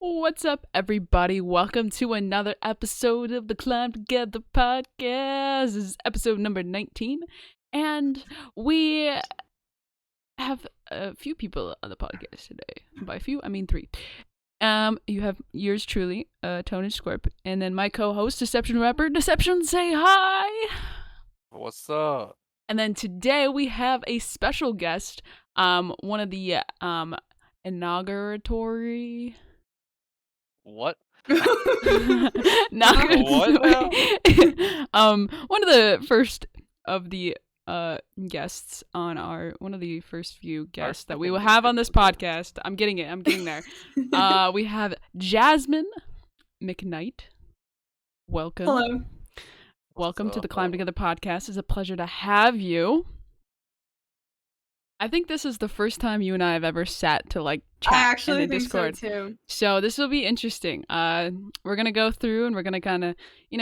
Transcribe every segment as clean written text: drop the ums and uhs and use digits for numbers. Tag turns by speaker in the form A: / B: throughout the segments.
A: What's up, everybody? Welcome to another episode of the Climb Together podcast. This is episode number 19, and we have a few people on the podcast today. By a few, I mean 3. You have yours truly, Tony Scorp, and then my co-host, Deception Rapper. Deception, say hi!
B: What's up?
A: And then today we have a special guest, one of the, inauguratory...
B: What?
A: One of the first of the guests on one of the first few guests that we will have on this podcast. I'm getting there. We have Jasmine McKnight. Welcome.
C: Hello.
A: Welcome to the Climb Together podcast. It's a pleasure to have you. I think this is the first time you and I have ever sat to chat
C: I actually
A: in the
C: think
A: Discord.
C: so too.
A: So this will be interesting. We're gonna go through and we're gonna kind of,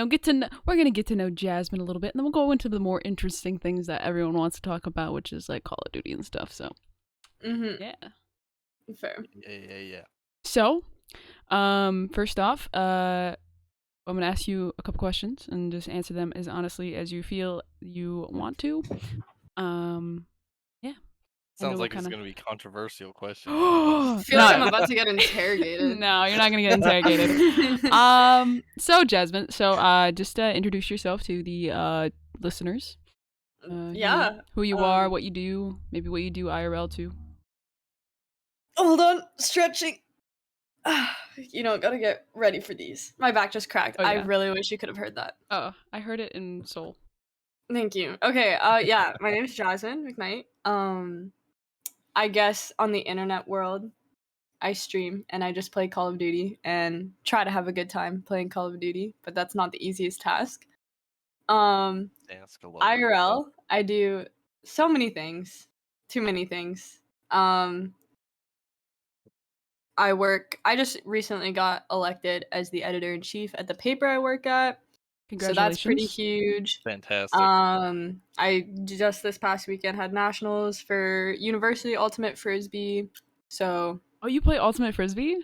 A: get to know Jasmine a little bit, and then we'll go into the more interesting things that everyone wants to talk about, which is like Call of Duty and stuff. So, yeah,
C: fair.
B: Yeah.
A: So, first off, I'm gonna ask you a couple questions and just answer them as honestly as you feel you want to. Yeah.
B: Sounds like it's going to be controversial question.
C: I feel like I'm about to get interrogated.
A: No, you're not going to get interrogated. So Jasmine, just introduce yourself to the listeners. Who you are, what you do, maybe what you do IRL too.
C: Hold on, stretching. Gotta get ready for these. My back just cracked.
A: Oh, yeah.
C: I really wish you could have heard that.
A: Oh, I heard it in Seoul.
C: Thank you. Okay, my name is Jasmine McKnight. I guess on the internet world, I stream and I just play Call of Duty and try to have a good time playing Call of Duty, but that's not the easiest task. IRL, I do so many things. Too many things. I just recently got elected as the editor-in-chief at the paper I work at.
A: Congratulations.
C: So that's pretty huge.
B: Fantastic.
C: I just this past weekend had nationals for University Ultimate Frisbee. So
A: you play Ultimate Frisbee?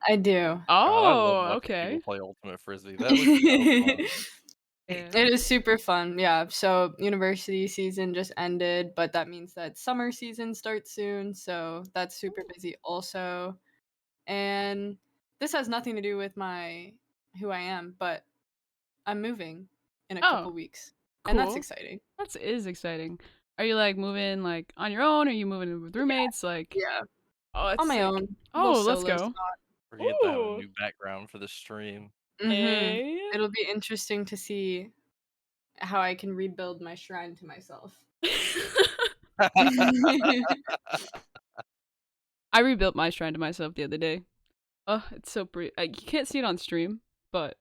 C: I do.
A: Oh, okay.
B: Play Ultimate Frisbee. That was so fun.
C: It is super fun. Yeah. So university season just ended, but that means that summer season starts soon. So that's super busy also. And this has nothing to do with who I am, but I'm moving in a couple weeks.
A: Cool.
C: And that's exciting.
A: That is exciting. Are you moving on your own? Or are you moving with roommates?
C: Yeah.
A: Oh,
C: on my own.
A: Oh, let's go.
B: Forget that new background for the stream.
C: Mm-hmm.
A: Hey.
C: It'll be interesting to see how I can rebuild my shrine to myself.
A: I rebuilt my shrine to myself the other day. Oh, it's so pretty. You can't see it on stream, but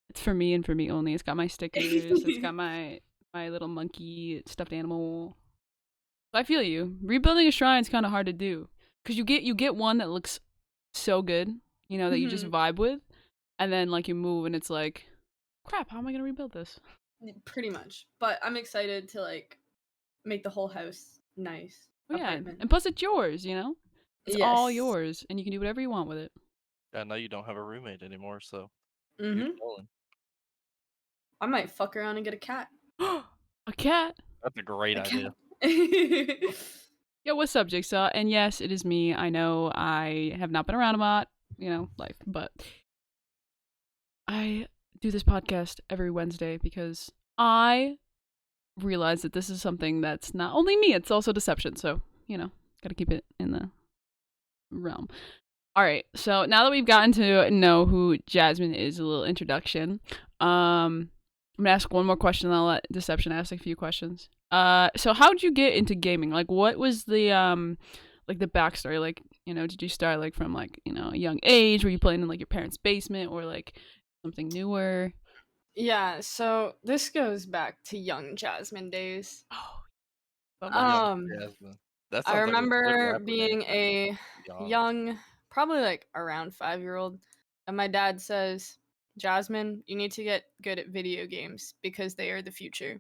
A: it's for me and for me only. It's got my stickers. It's got my little monkey stuffed animal. I feel you. Rebuilding a shrine is kind of hard to do because you get one that looks so good, that you just vibe with, and then you move and it's like, crap. How am I gonna rebuild this?
C: Pretty much, but I'm excited to make the whole house nice.
A: Oh, yeah, and plus it's yours. It's all yours, and you can do whatever you want with it.
B: Yeah, now you don't have a roommate anymore, so.
C: I might fuck around and get a cat.
A: A cat?
B: That's a great idea.
A: Yo, what's up, Jigsaw? And yes, it is me. I know I have not been around a lot, life, but I do this podcast every Wednesday because I realize that this is something that's not only me, it's also Deception. So, gotta keep it in the realm. All right, so now that we've gotten to know who Jasmine is, a little introduction, I'm gonna ask one more question and I'll let Deception ask a few questions. So how did you get into gaming? What was the the backstory? Did you start from a young age? Were you playing in your parents' basement or something newer?
C: Yeah, so this goes back to young Jasmine days.
B: Jasmine.
C: I remember being a young, probably around 5-year-old, and my dad says, Jasmine, you need to get good at video games because they are the future.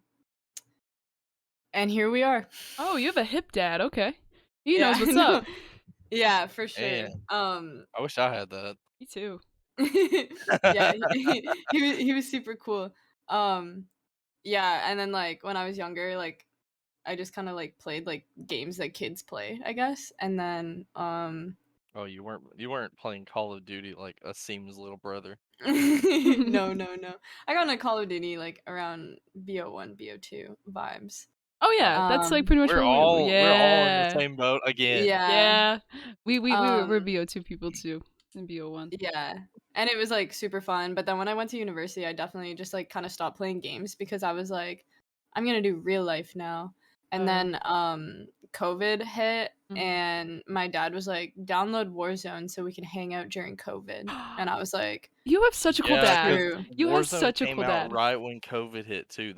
C: And here we are.
A: Oh, you have a hip dad. Okay. He knows what's up.
C: Yeah, for sure.
B: And I wish I had that.
A: Me too.
C: Yeah, he was super cool. Um, yeah, and then, like, when I was younger, like, I just kinda, like, played, like, games that kids play, I guess, and then,
B: Oh, you weren't playing Call of Duty like a Seam's little brother.
C: no, no, no. I got into Call of Duty, like, around BO1, BO2 vibes.
A: Oh yeah, that's like
C: Um,
A: pretty much
B: We're
A: what we.
B: all we're all in the
A: Yeah,
B: same boat again.
C: yeah,
A: yeah. We're
C: um,
A: BO2 people too, and BO1.
C: yeah, and it was, like, super fun, but then when I went to university, I definitely just, like, kinda stopped playing games because I was like, "I'm gonna do real life now," and
A: Oh.
C: then, COVID hit,
A: Mhm.
C: and my dad was like, "Download Warzone so we can hang out during COVID," and I was like,
A: You have such a cool
B: Yeah,
A: dad.
B: because
C: "True."
A: You have
B: Warzone
A: such a
B: came
A: cool
B: out
A: dad.
B: right when COVID hit too.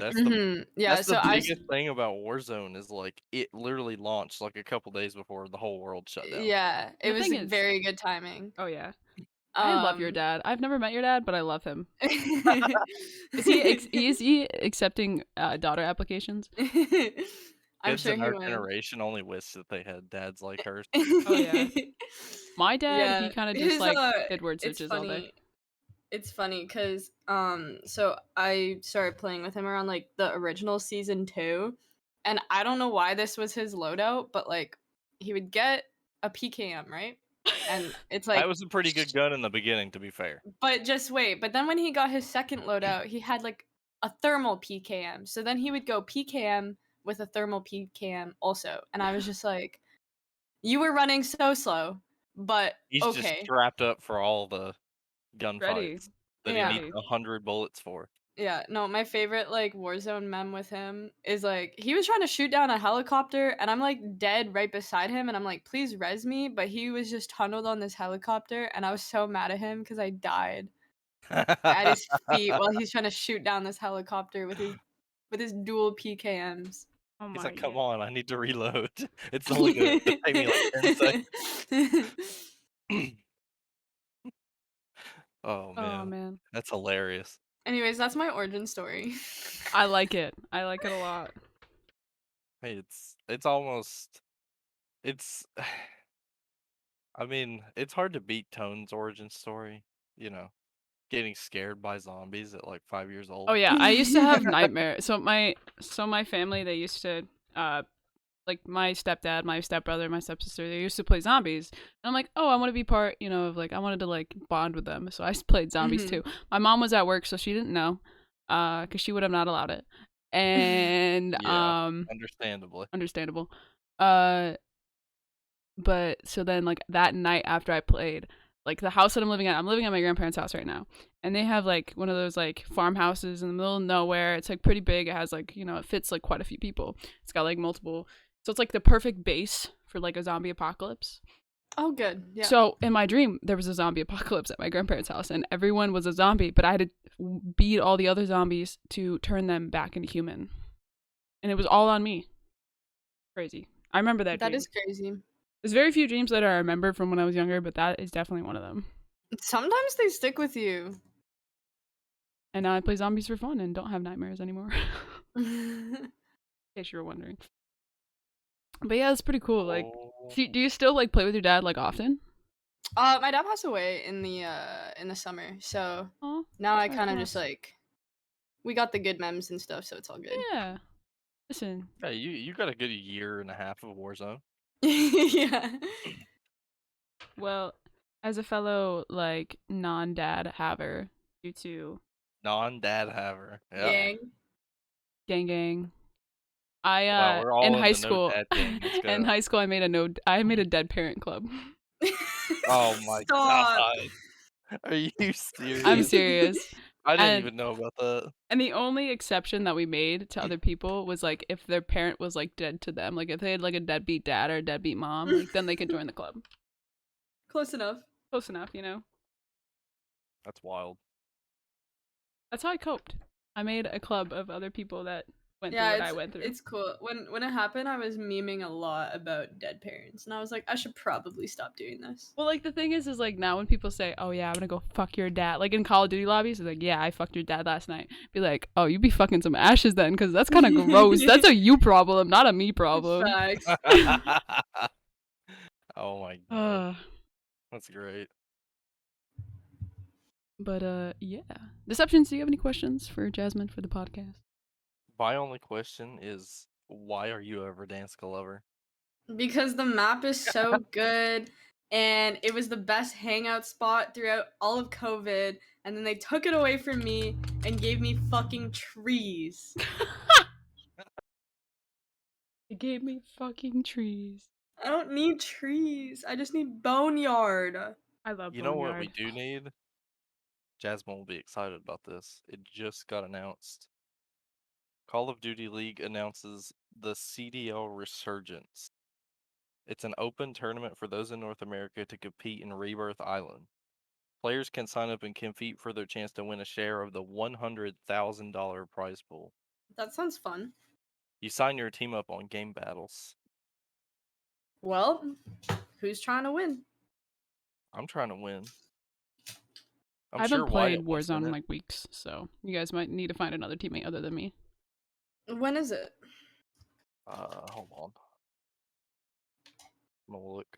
C: Yeah,
B: That's
C: so
B: the biggest thing about Warzone is, like, it literally launched, like, a couple days before the whole world shut down.
C: yeah, it
A: The
C: was
A: thing is,
C: very good timing.
A: oh yeah, I love your
C: Um
A: dad. I've never met your dad, but I love him. Is he accepting daughter applications?
C: I'm
B: Kids
C: sure
B: in
C: he
B: our
C: would.
B: generation only wish that they had dads like hers.
A: Oh yeah. My dad, he
C: Yeah,
A: kind of just
C: his,
A: like did word
C: it's
A: searches all day.
C: funny. It's funny because so I started playing with him around, like, the original season 2, and I don't know why this was his loadout, but, like, he would get a PKM, right? And it's
B: That
C: like
B: was a pretty good gun in the beginning, to be fair.
C: but just wait, but then when he got his second loadout, he had, like, a thermal PKM, so then he would go PKM with a thermal PKM also, and I was just like, "You were running so slow, but
B: He's just
C: okay."
B: strapped up for all the
A: Ready,
B: gunfights that he
C: Yeah.
B: needs
A: ready.
B: 100 bullets for.
C: Yeah, no, my favorite, like, Warzone meme with him is, like, he was trying to shoot down a helicopter, and I'm, like, dead right beside him, and I'm like, "Please res me," but he was just tunneled on this helicopter, and I was so mad at him because I died at his feet while he's trying to shoot down this helicopter with his dual PKMs.
A: Oh
B: He's
A: my
B: like, "Come
A: god.
B: on, I need to reload. It's only gonna take me, like, 10 seconds." Oh,
A: Oh
B: man.
A: man.
B: That's hilarious.
C: Anyways, that's my origin story.
A: I like it. I like it a lot.
B: Hey, it's almost it's I mean, it's hard to beat Tone's origin story, you know, getting scared by zombies at, like, 5 years
A: Oh
B: old.
A: yeah, I used to have nightmares. So my family, they used to like my stepdad, my stepbrother, my stepsister, they used to play zombies. And I'm like, "Oh, I want to be part, of like I wanted to like bond with them." So I played zombies
C: Mhm.
A: too. My mom was at work, so she didn't know cuz she would have not allowed it. And
B: Yeah, understandably.
A: understandable. Uh but so then like that night after I played, like the house that I'm living at my grandparents' house right now. And they have like one of those like farmhouses in the middle of nowhere. It's like pretty big. It has like, it fits like quite a few people. It's got like multiple. So it's like the perfect base for like a zombie apocalypse.
C: Oh, good. Yeah.
A: So in my dream, there was a zombie apocalypse at my grandparents' house and everyone was a zombie, but I had to beat all the other zombies to turn them back into human. And it was all on me. Crazy. I remember that
C: That
A: dream.
C: is crazy.
A: There's very few dreams that I remember from when I was younger, but that is definitely one of them.
C: Sometimes they stick with you.
A: And now I play zombies for fun and don't have nightmares anymore. In case you were wondering. But yeah, it's pretty cool. Like,
B: Oh.
A: do you still like play with your dad like often?
C: My dad passed away in the summer, so
A: Oh,
C: now I
A: sorry
C: kind
A: to
C: of just
A: loss.
C: like we got the good memes and stuff, so it's all good.
A: Yeah. Listen,
B: Yeah, you got a good year and a half of Warzone.
C: Yeah.
A: well, as a fellow like non-dad haver, due to
B: Non-dad haver. Yep.
A: yeah,
C: Gang.
A: gang. I
B: Wow, we're
A: in
B: all in
A: high
B: the no
A: school
B: dad gang. Let's
A: in
B: go.
A: high school I made a dead parent club.
B: Oh my
C: Stop.
B: god. Are you
A: I'm
B: serious?
A: serious.
B: I didn't
A: And
B: even know about that.
A: the only exception that we made to other people was like if their parent was like dead to them, like if they had like a deadbeat dad or a deadbeat mom, like then they could join the club.
C: Close enough.
A: Close enough.
B: That's wild.
A: That's how I coped. I made a club of other people that went through
C: Yeah,
A: what I went through.
C: it's cool. When it happened, I was memeing a lot about dead parents, and I was like, I should probably stop doing this.
A: Well, like the thing is like now when people say, "Oh yeah, I'm gonna go fuck your dad," like in Call of Duty lobbies, it's like, "Yeah, I fucked your dad last night." Be like, "Oh, you be fucking some ashes then, because that's kind of gross. That's a you problem, not a me problem."
C: Facts.
B: Oh my god.
A: Uh,
B: That's great.
A: but yeah. Deceptions, do you have any questions for Jasmine for the podcast?
B: My only question is, why are you a Verdansk lover?
C: Because the map is so good and it was the best hangout spot throughout all of COVID, and then they took it away from me and gave me fucking trees.
A: It gave me fucking trees.
C: I don't need trees. I just need boneyard.
A: I love
B: You know what we
A: Boneyard.
B: do need? Jasmine will be excited about this. It just got announced. Call of Duty League announces the CDL Resurgence. It's an open tournament for those in North America to compete in Rebirth Island. Players can sign up and compete for their chance to win a share of the $100,000 prize pool.
C: That sounds fun.
B: You sign your team up on game battles.
C: Well, who's trying to win?
B: I'm trying to win. I'm
A: I
B: sure
A: haven't
B: Wyatt
A: played
B: wants in
A: Warzone in
B: it.
A: like weeks, so you guys might need to find another teammate other than me.
C: When is it?
B: Hold on. I'm gonna look.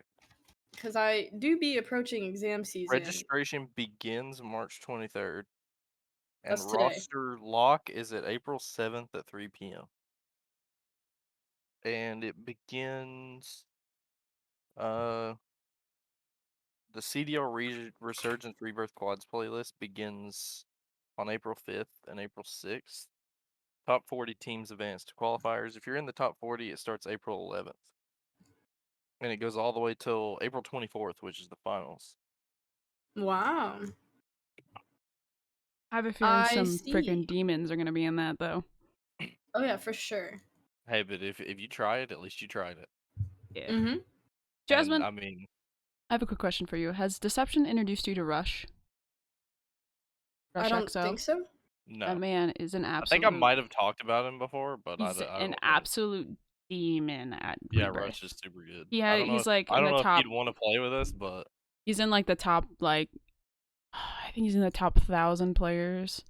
C: Because I do be approaching exam season.
B: Registration begins March 23rd. And
C: That's today.
B: roster lock is at April 7th at 3 p.m. And it begins the CDL Resurgence Rebirth Quads playlist begins on April 5th and April 6th. Top 40 teams advance to qualifiers. If you're in the top 40, it starts April 11th. And it goes all the way till April 24th, which is the finals.
C: Wow.
A: I have a feeling
C: I
A: some
C: see.
A: freaking demons are gonna be in that though.
C: Oh yeah, for sure.
B: Hey, but if you try it, at least you tried it.
A: Yeah.
C: Mm-hmm.
A: Jasmine,
B: And, I mean,
A: I have a quick question for you. Has Deception introduced you to Rush? Rush
C: I don't
A: XO?
C: think so.
B: no.
A: That man is an
B: I
A: absolute.
B: think I might have talked about him before, but I
A: He's
B: don't
A: an
B: know.
A: absolute demon at
B: Yeah,
A: Rebirth.
B: Rush is super good.
A: Yeah,
B: I don't know
A: he's
B: if,
A: like
B: I
A: in
B: don't
A: the
B: know
A: top.
B: if he'd want to play with us, but
A: He's in like the top like. I think he's in the top 1,000 players.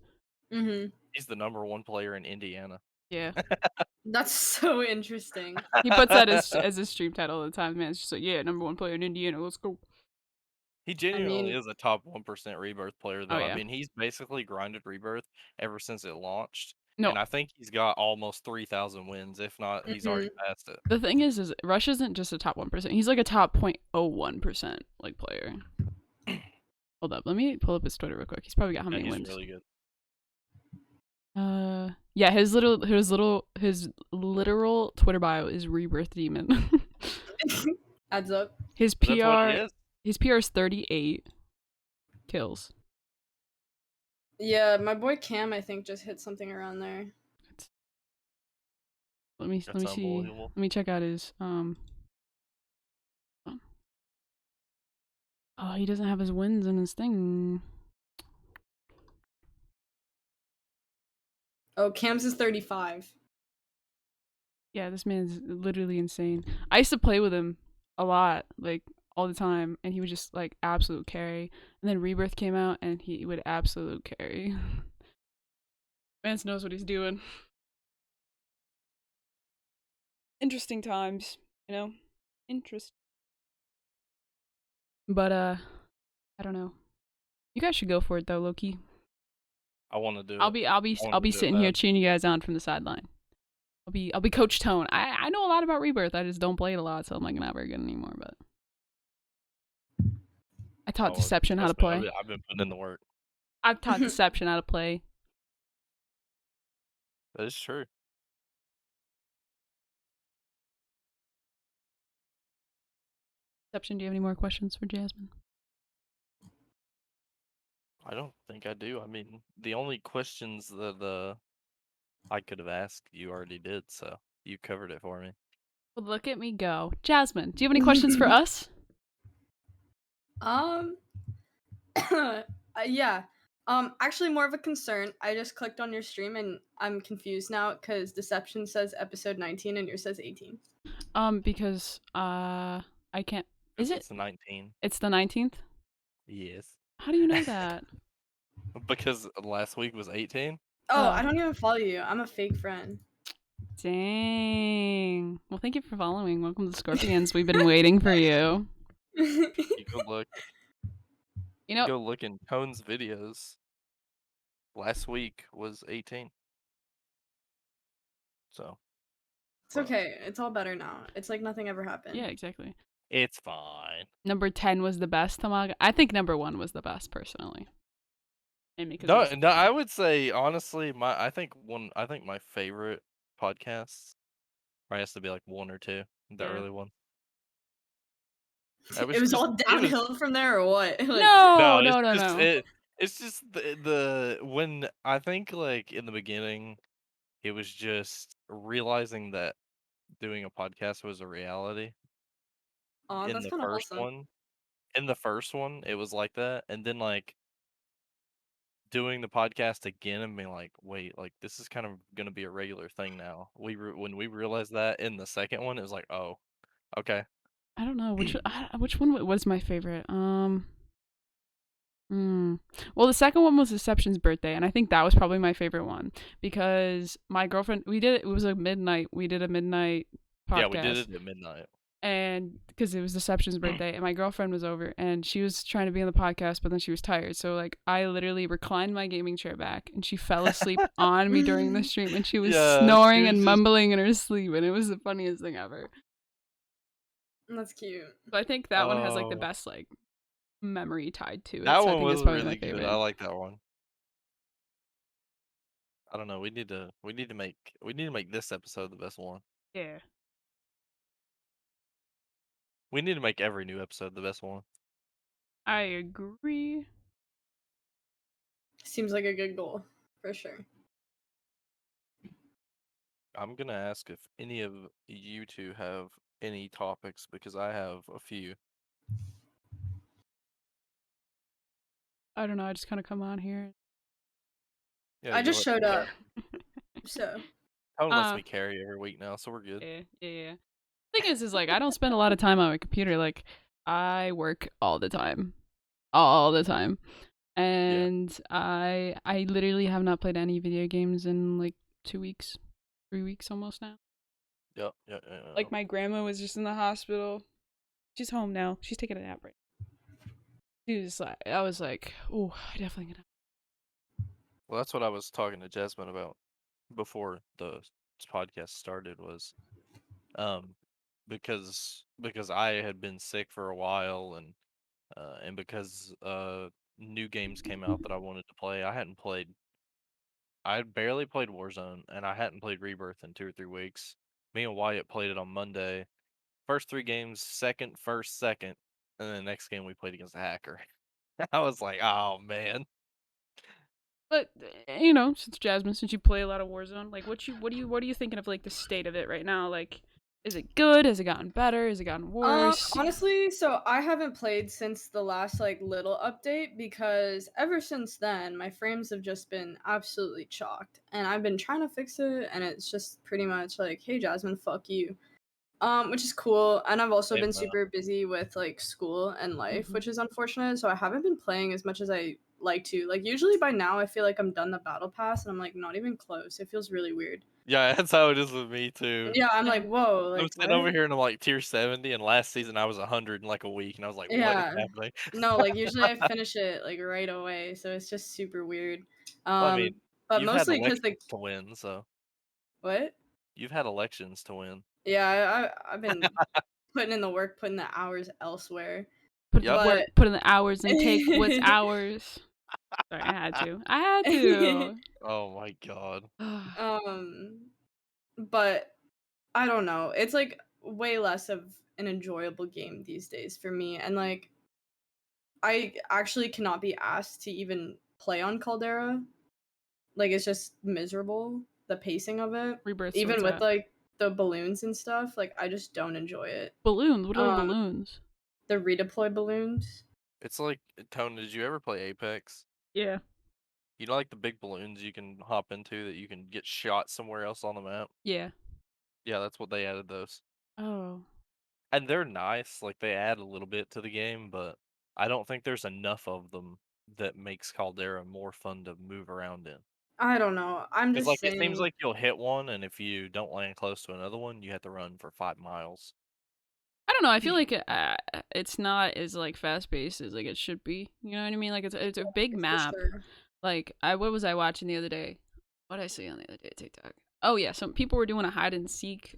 C: Mm-hmm.
B: he's the #1 player in Indiana.
A: Yeah,
C: That's so interesting.
A: he puts that as his stream title all the time. Man, it's just like, yeah, #1 player in Indiana. Let's go.
B: He genuinely
C: mean-
B: is a top 1% Rebirth player, though.
A: Oh, yeah.
B: I mean, he's basically grinded Rebirth ever since it launched.
A: No,
B: And I think he's got almost 3,000 wins. If not, he's already passed it.
A: the thing is Rush isn't just a top 1%. He's like a top 0.01% like player. Hold up, let me pull up his Twitter real quick. He's probably got how
B: Yeah,
A: many
B: he's
A: wins.
B: really good.
A: Yeah, his literal Twitter bio is Rebirth Demon.
C: Adds up.
A: His
B: But that's what he
A: PR
B: is.
A: his PR is 38 kills.
C: Yeah, my boy Cam, I think, just hit something around there.
A: Let me
B: That's
A: see.
B: unbelievable.
A: Let me check out his Oh, he doesn't have his wins in his thing.
C: Oh, Cam's is 35.
A: Yeah, this man's literally insane. I used to play with him a lot, like all the time, and he would just like absolute carry. And then Rebirth came out, and he would absolute carry. Vance knows what he's doing. Interesting times, you know. But I don't know. You guys should go for it though, Loki.
B: I want to do
A: I'll
B: it.
A: be
B: I wanna do it
A: sitting here
B: bad.
A: cheering you guys on from the sideline. I'll be Coach Tone. I know a lot about Rebirth. I just don't play it a lot, so I'm like not very good anymore. But I taught
B: Oh,
A: Deception how to
B: trust me,
A: play.
B: I've been putting in the work.
A: I've taught Deception how to play.
B: That is true.
A: Deception, do you have any more questions for Jasmine?
B: I don't think I do. I mean, the only questions that I could have asked, you already did, so you covered it for me.
A: Well, look at me go. Jasmine, do you have any questions for us?
C: Yeah. Actually, more of a concern. I just clicked on your stream and I'm confused now because Deception says episode 19 and yours says 18.
A: Because I can't. Is it?
B: It's 19.
A: It's the 19th.
B: Yes.
A: How do you know that?
B: Because last week was 18.
C: Oh,
A: Oh.
C: I don't even follow you. I'm a fake friend.
A: Dang. Well, thank you for following. Welcome to Scorpions. We've been waiting for you.
B: You go look.
A: You know,
B: Go look in Tone's videos. Last week was 18. So.
C: It's
B: But
C: okay. It's all better now. It's like nothing ever happened.
A: yeah, exactly.
B: it's fine.
A: Number 10 was the best Tamaga. I think number 1 was the best personally. And because it
B: No,
A: was
B: no,
A: fun.
B: I would say honestly, I think my favorite podcasts probably has to be like 1 or 2, the
A: Yeah.
B: early one. That
C: It
B: was
C: was
B: just
C: all
B: it was
C: downhill from there, or what? Like,
A: No,
B: no,
A: no, no, no.
B: it's just the when I think like in the beginning, it was just realizing that doing a podcast was a reality.
C: oh,
B: In
C: that's
B: the
C: kind of
B: first
C: wholesome.
B: one, it was like that, and then like doing the podcast again and being like, wait, like this is kind of gonna be a regular thing now. When we realized that in the second one, it was like, oh, okay.
A: I don't know which one was my favorite. Well, the second one was Deception's birthday, and I think that was probably my favorite one because my girlfriend, we did it. It was a midnight. We did a midnight
B: Yeah, we did
A: podcast,
B: it at midnight.
A: and because it was Deception's birthday, and my girlfriend was over, and she was trying to be on the podcast, but then she was tired, so like I literally reclined my gaming chair back, and she fell asleep on me during the stream, and she was
B: Yeah, she
A: snoring
B: was
A: and
B: just
A: mumbling in her sleep, and it was the funniest thing ever.
C: That's cute.
A: So I think that one has like the
B: oh,
A: best like memory tied to it.
B: that
A: So I
B: one
A: think it's
B: was
A: probably my
B: really good. I
A: favorite.
B: like that one. I don't know. We need to make this episode the best one.
A: Yeah.
B: We need to make every new episode the best one.
A: I agree.
C: Seems like a good goal for sure.
B: I'm gonna ask if any of you two have any topics because I have a few.
A: I don't know. I just kind of come on here.
B: Yeah,
C: I
B: you
C: just
B: let
C: showed
B: me
C: up,
B: carry.
C: so
B: Tone lets
A: uh,
B: me carry every week now, so we're good.
A: yeah. Thing is like I don't spend a lot of time on my computer. Like I work all the time,
B: Yeah.
A: and I literally have not played any video games in like 2 weeks, 3 weeks almost now.
B: Yep. Yeah.
A: Like my grandma was just in the hospital. She's home now. She's taking a nap right. She was like, I was like, oh, I definitely gonna.
B: Well, that's what I was talking to Jasmine about before the podcast started was um because I had been sick for a while and because new games came out that I wanted to play. I had barely played Warzone and I hadn't played Rebirth in 2 or 3 weeks. Me and Wyatt played it on Monday. First 3 games, first, second, and then the next game we played against a hacker. I was like, oh man.
A: But since Jasmine, since you play a lot of Warzone, like what are you thinking of like the state of it right now? Like, is it good? Has it gotten better? Has it gotten worse?
C: Honestly, so I haven't played since the last like little update because ever since then my frames have just been absolutely chalked and I've been trying to fix it and it's just pretty much like, hey Jasmine, fuck you. Which is cool. And I've also been
B: Amen.
C: super busy with like school and life,
A: Mhm.
C: which is unfortunate. So I haven't been playing as much as I like to. Like usually by now I feel like I'm done the battle pass and I'm like not even close. It feels really weird.
B: Yeah, that's how it is with me too.
C: Yeah, I'm
A: Yeah.
C: like, whoa,
B: I'm
C: like
B: sitting over
C: what?
B: here and I'm like tier 70, and last season I was 100 in like a week, and I was like, what is
C: Yeah.
B: happening?
C: No, like usually I finish it like right away, so it's just super weird.
B: Well, I mean,
C: But
B: you've had
C: mostly because
B: elections
C: like
B: to win, so
C: what?
B: you've had elections to win.
C: Yeah, I've been putting in the work, putting the hours elsewhere.
A: Put the
B: Yep.
A: work,
C: But
A: put in the hours, and take what's ours. Sorry, I had to. I had to.
B: Oh my god.
C: um but I don't know. It's like way less of an enjoyable game these days for me and like I actually cannot be asked to even play on Caldera. Like it's just miserable, the pacing of it.
A: Rebirth's where
C: Even
A: it's
C: with
A: at.
C: like the balloons and stuff, like I just don't enjoy it.
A: Balloons. What are the
C: Um
A: balloons?
C: the redeploy balloons.
B: It's like, Tone, did you ever play Apex?
A: Yeah.
B: You know, like the big balloons you can hop into that you can get shot somewhere else on the map?
A: Yeah.
B: Yeah, that's what they added those.
A: Oh.
B: And they're nice, like they add a little bit to the game, but I don't think there's enough of them that makes Caldera more fun to move around in.
C: I don't know. I'm
B: Because
C: just
B: like it seems
C: saying
B: like you'll hit one, and if you don't land close to another one, you have to run for 5 miles.
A: I don't know. I feel like it's not as like fast paced as like it should be. You know what I mean? Like it's a big
C: For
A: map.
C: sure.
A: Like what was I watching the other day? What did I see on the other day TikTok? Oh yeah, some people were doing a hide and seek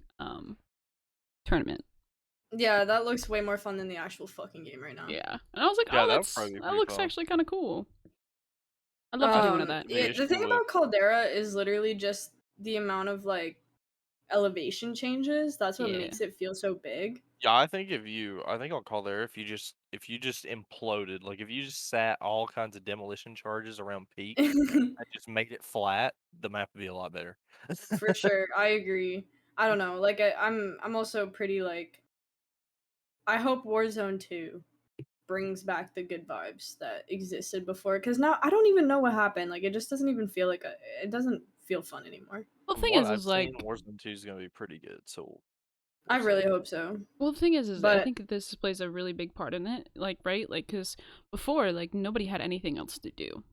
A: tournament.
C: Yeah, that looks way more fun than the actual fucking game right now.
A: Yeah, and I was like,
B: Yeah,
A: oh,
B: that would probably be
A: that
B: pretty
A: looks
B: fun.
A: actually kind of cool. I'd love to do one of that.
B: The
C: Yeah, the
B: issue
C: thing
B: with
C: about Caldera is literally just the amount of like elevation changes. That's what
A: Yeah.
C: makes it feel so big.
B: Yeah, I think I'll call there if you just imploded, like if you just sat all kinds of demolition charges around peak and just made it flat, the map would be a lot better.
C: For sure, I agree. I don't know. Like I'm also pretty like I hope Warzone 2 brings back the good vibes that existed before cuz now I don't even know what happened. Like it just doesn't even feel like it doesn't feel fun anymore.
A: Well, the
B: From
A: thing
B: what
A: is
B: I've seen,
A: like,
B: Warzone 2 is gonna be pretty good, so
C: I
B: we'll see.
C: really hope so.
A: well, the thing is I
C: But
A: think this plays a really big part in it. Like, right? Like, because before, like, nobody had anything else to do.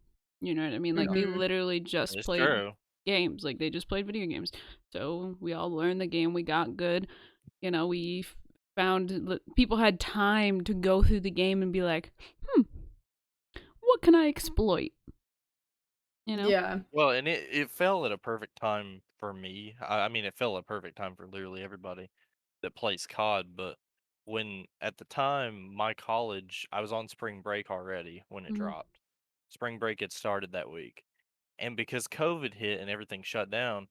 A: You know what I mean? Like,
B: Yeah,
A: they
C: mhm.
A: literally just
B: it's
A: played
B: true.
A: games. Like, they just played video games. So we all learned the game. We got good. You know, found people had time to go through the game and be like, hmm, what can I exploit? You know?
C: Yeah.
B: Well, and it fell at a perfect time for me. I mean, it fell at a perfect time for literally everybody that plays COD. But when at the time my college, I was on spring break already when it
A: Hmm.
B: dropped. Spring break had started that week, and because COVID hit and everything shut down,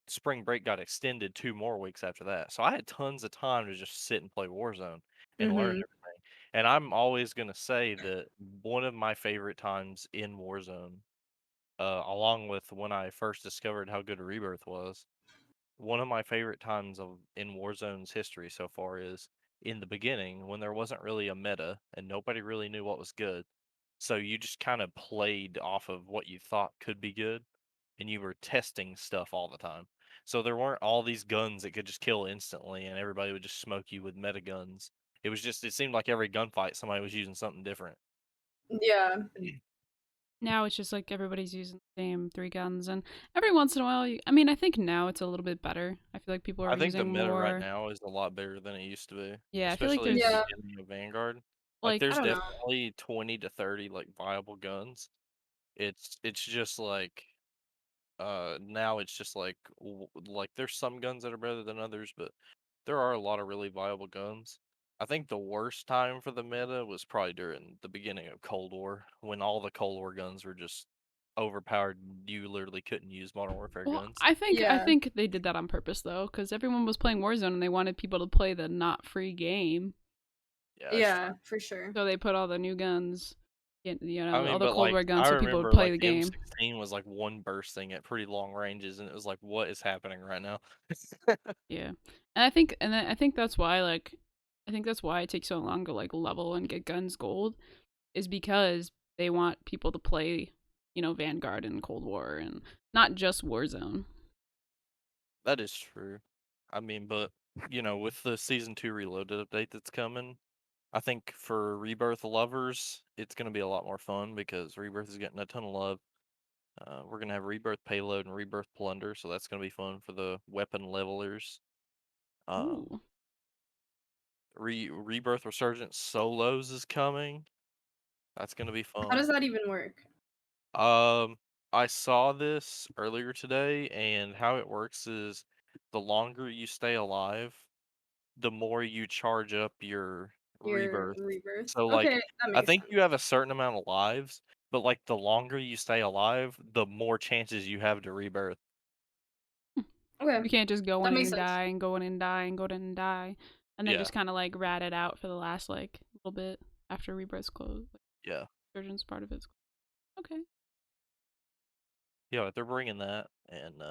B: spring break got extended 2 more weeks after that. So I had tons of time to just sit and play Warzone and learn
C: Mhm.
B: everything. And I'm always gonna say that one of my favorite times in Warzone, along with when I first discovered how good Rebirth was, one of my favorite times in Warzone's history so far is in the beginning when there wasn't really a meta and nobody really knew what was good. So you just kind of played off of what you thought could be good and you were testing stuff all the time. So there weren't all these guns that could just kill instantly and everybody would just smoke you with meta guns. It seemed like every gunfight somebody was using something different.
C: Yeah.
A: Now it's just like everybody's using the same three guns, and every once in a while, I mean, I think now it's a little bit better. I feel like people are
B: I think the
A: using
B: meta right
A: more.
B: now is a lot better than it used to be,
A: Yeah, I feel like
B: especially at the
A: there's
C: Yeah.
B: beginning of Vanguard. Like,
A: like
C: I
B: there's
C: don't know.
B: definitely 20 to 30 like viable guns. It's just like now it's just like like there's some guns that are better than others, but there are a lot of really viable guns. I think the worst time for the meta was probably during the beginning of Cold War when all the Cold War guns were just overpowered. You literally couldn't use Modern Warfare
A: well,
B: guns.
A: I
C: Yeah.
A: think they did that on purpose though, because everyone was playing Warzone and they wanted people to play the not free game,
B: Yeah, that's true.
C: Yeah, for sure.
A: so they put all the new guns, you
B: I
A: know, all
B: mean,
A: the
B: but,
A: Cold
B: like,
A: War
B: I
A: guns, so people would
B: remember,
A: play
B: like,
A: the
B: the
A: game.
B: M16 was, like, one bursting at pretty long ranges, and it was like, "What is happening right now?"
A: Yeah, and then I think that's why I think that's why it takes so long to like level and get guns gold, is because they want people to play, you know, Vanguard and Cold War and not just Warzone.
B: That is true. I mean, but, with the Season 2 Reloaded update that's coming, I think for Rebirth lovers, it's gonna be a lot more fun because Rebirth is getting a ton of love. We're gonna have Rebirth Payload and Rebirth Plunder, so that's gonna be fun for the weapon levelers. Um,
A: Ooh.
B: Rebirth Resurgence Solos is coming. That's gonna be
C: How
B: fun.
C: does that even work?
B: Um, I saw this earlier today, and how it works is the longer you stay alive, the more you charge up your
C: Your
B: rebirth.
C: rebirth?
B: So, like,
C: Okay, that
B: I
C: makes
B: think you
C: sense.
B: have a certain amount of lives, but like the longer you stay alive, the more chances you have to rebirth.
C: Okay,
A: You can't just go
C: that
A: in
C: makes
A: and
C: sense.
A: die and go in and die and go in and die, and then
B: Yeah,
A: just kind of like rat it out for the last like little bit after Rebirth's closed, like
B: yeah,
A: Surgeon's part of it's okay.
B: yeah. They're bringing that, and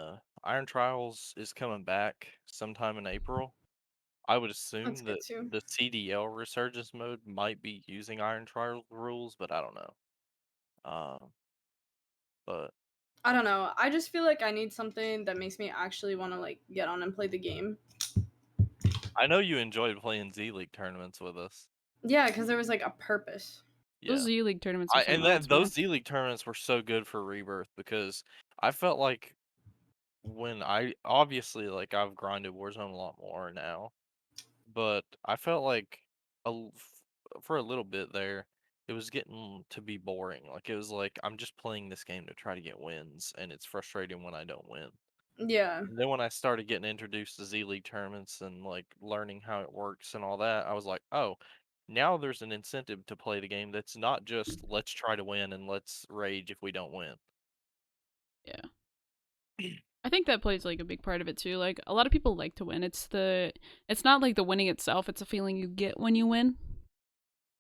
B: Iron Trials is coming back sometime in April. I would
C: That's
B: assume
C: good
B: that
C: too.
B: the CDL resurgence mode might be using Iron Trial rules, but I don't know. Um, but
C: I don't know. I just feel like I need something that makes me actually want to like get on and play the game.
B: I know you enjoyed playing Z League tournaments with us.
C: Yeah, because there was like a purpose.
A: Those
B: Yeah,
A: Z League tournaments are
B: I
A: fun
B: and
A: though.
B: that
A: It's
B: those
A: fun.
B: Z League tournaments were so good for Rebirth because I felt like when I obviously like I've grinded Warzone a lot more now, but I felt like for a little bit there, it was getting to be boring. Like it was like I'm just playing this game to try to get wins, and it's frustrating when I don't win.
C: Yeah.
B: And then when I started getting introduced to Z League tournaments and like learning how it works and all that, I was like, oh, now there's an incentive to play the game that's not just let's try to win and let's rage if we don't win.
A: Yeah. I think that plays like a big part of it too. Like a lot of people like to win. It's not like the winning itself, it's a feeling you get when you win.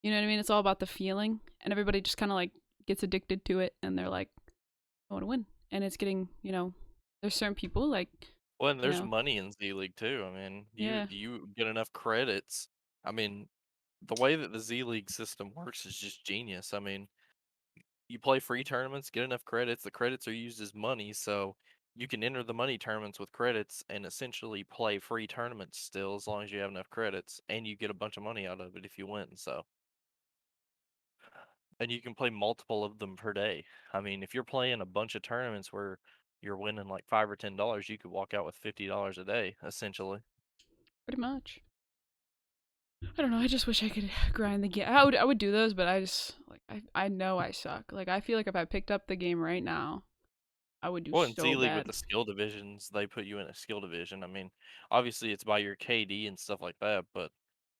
A: You know what I mean? It's all about the feeling, and everybody just kind of like gets addicted to it, and they're like, I want to win. And it's getting, there's certain people like,
B: Well, and
A: you
B: there's
A: know,
B: money in Z League too. I mean,
A: yeah.
B: you get enough credits. I mean, the way that the Z League system works is just genius. I mean, you play free tournaments, get enough credits. The credits are used as money, so you can enter the money tournaments with credits and essentially play free tournaments still as long as you have enough credits, and you get a bunch of money out of it if you win. So, and you can play multiple of them per day. I mean, if you're playing a bunch of tournaments where you're winning like $5 or $10, you could walk out with $50 a day, essentially.
A: Pretty much. I don't know. I just wish I could grind the game. I would do those, but I just like I know I suck. Like I feel like if I picked up the game right now, I would do
B: Well, in
A: so
B: Z League with
A: bad.
B: the skill divisions, they put you in a skill division. I mean, obviously it's by your KD and stuff like that, but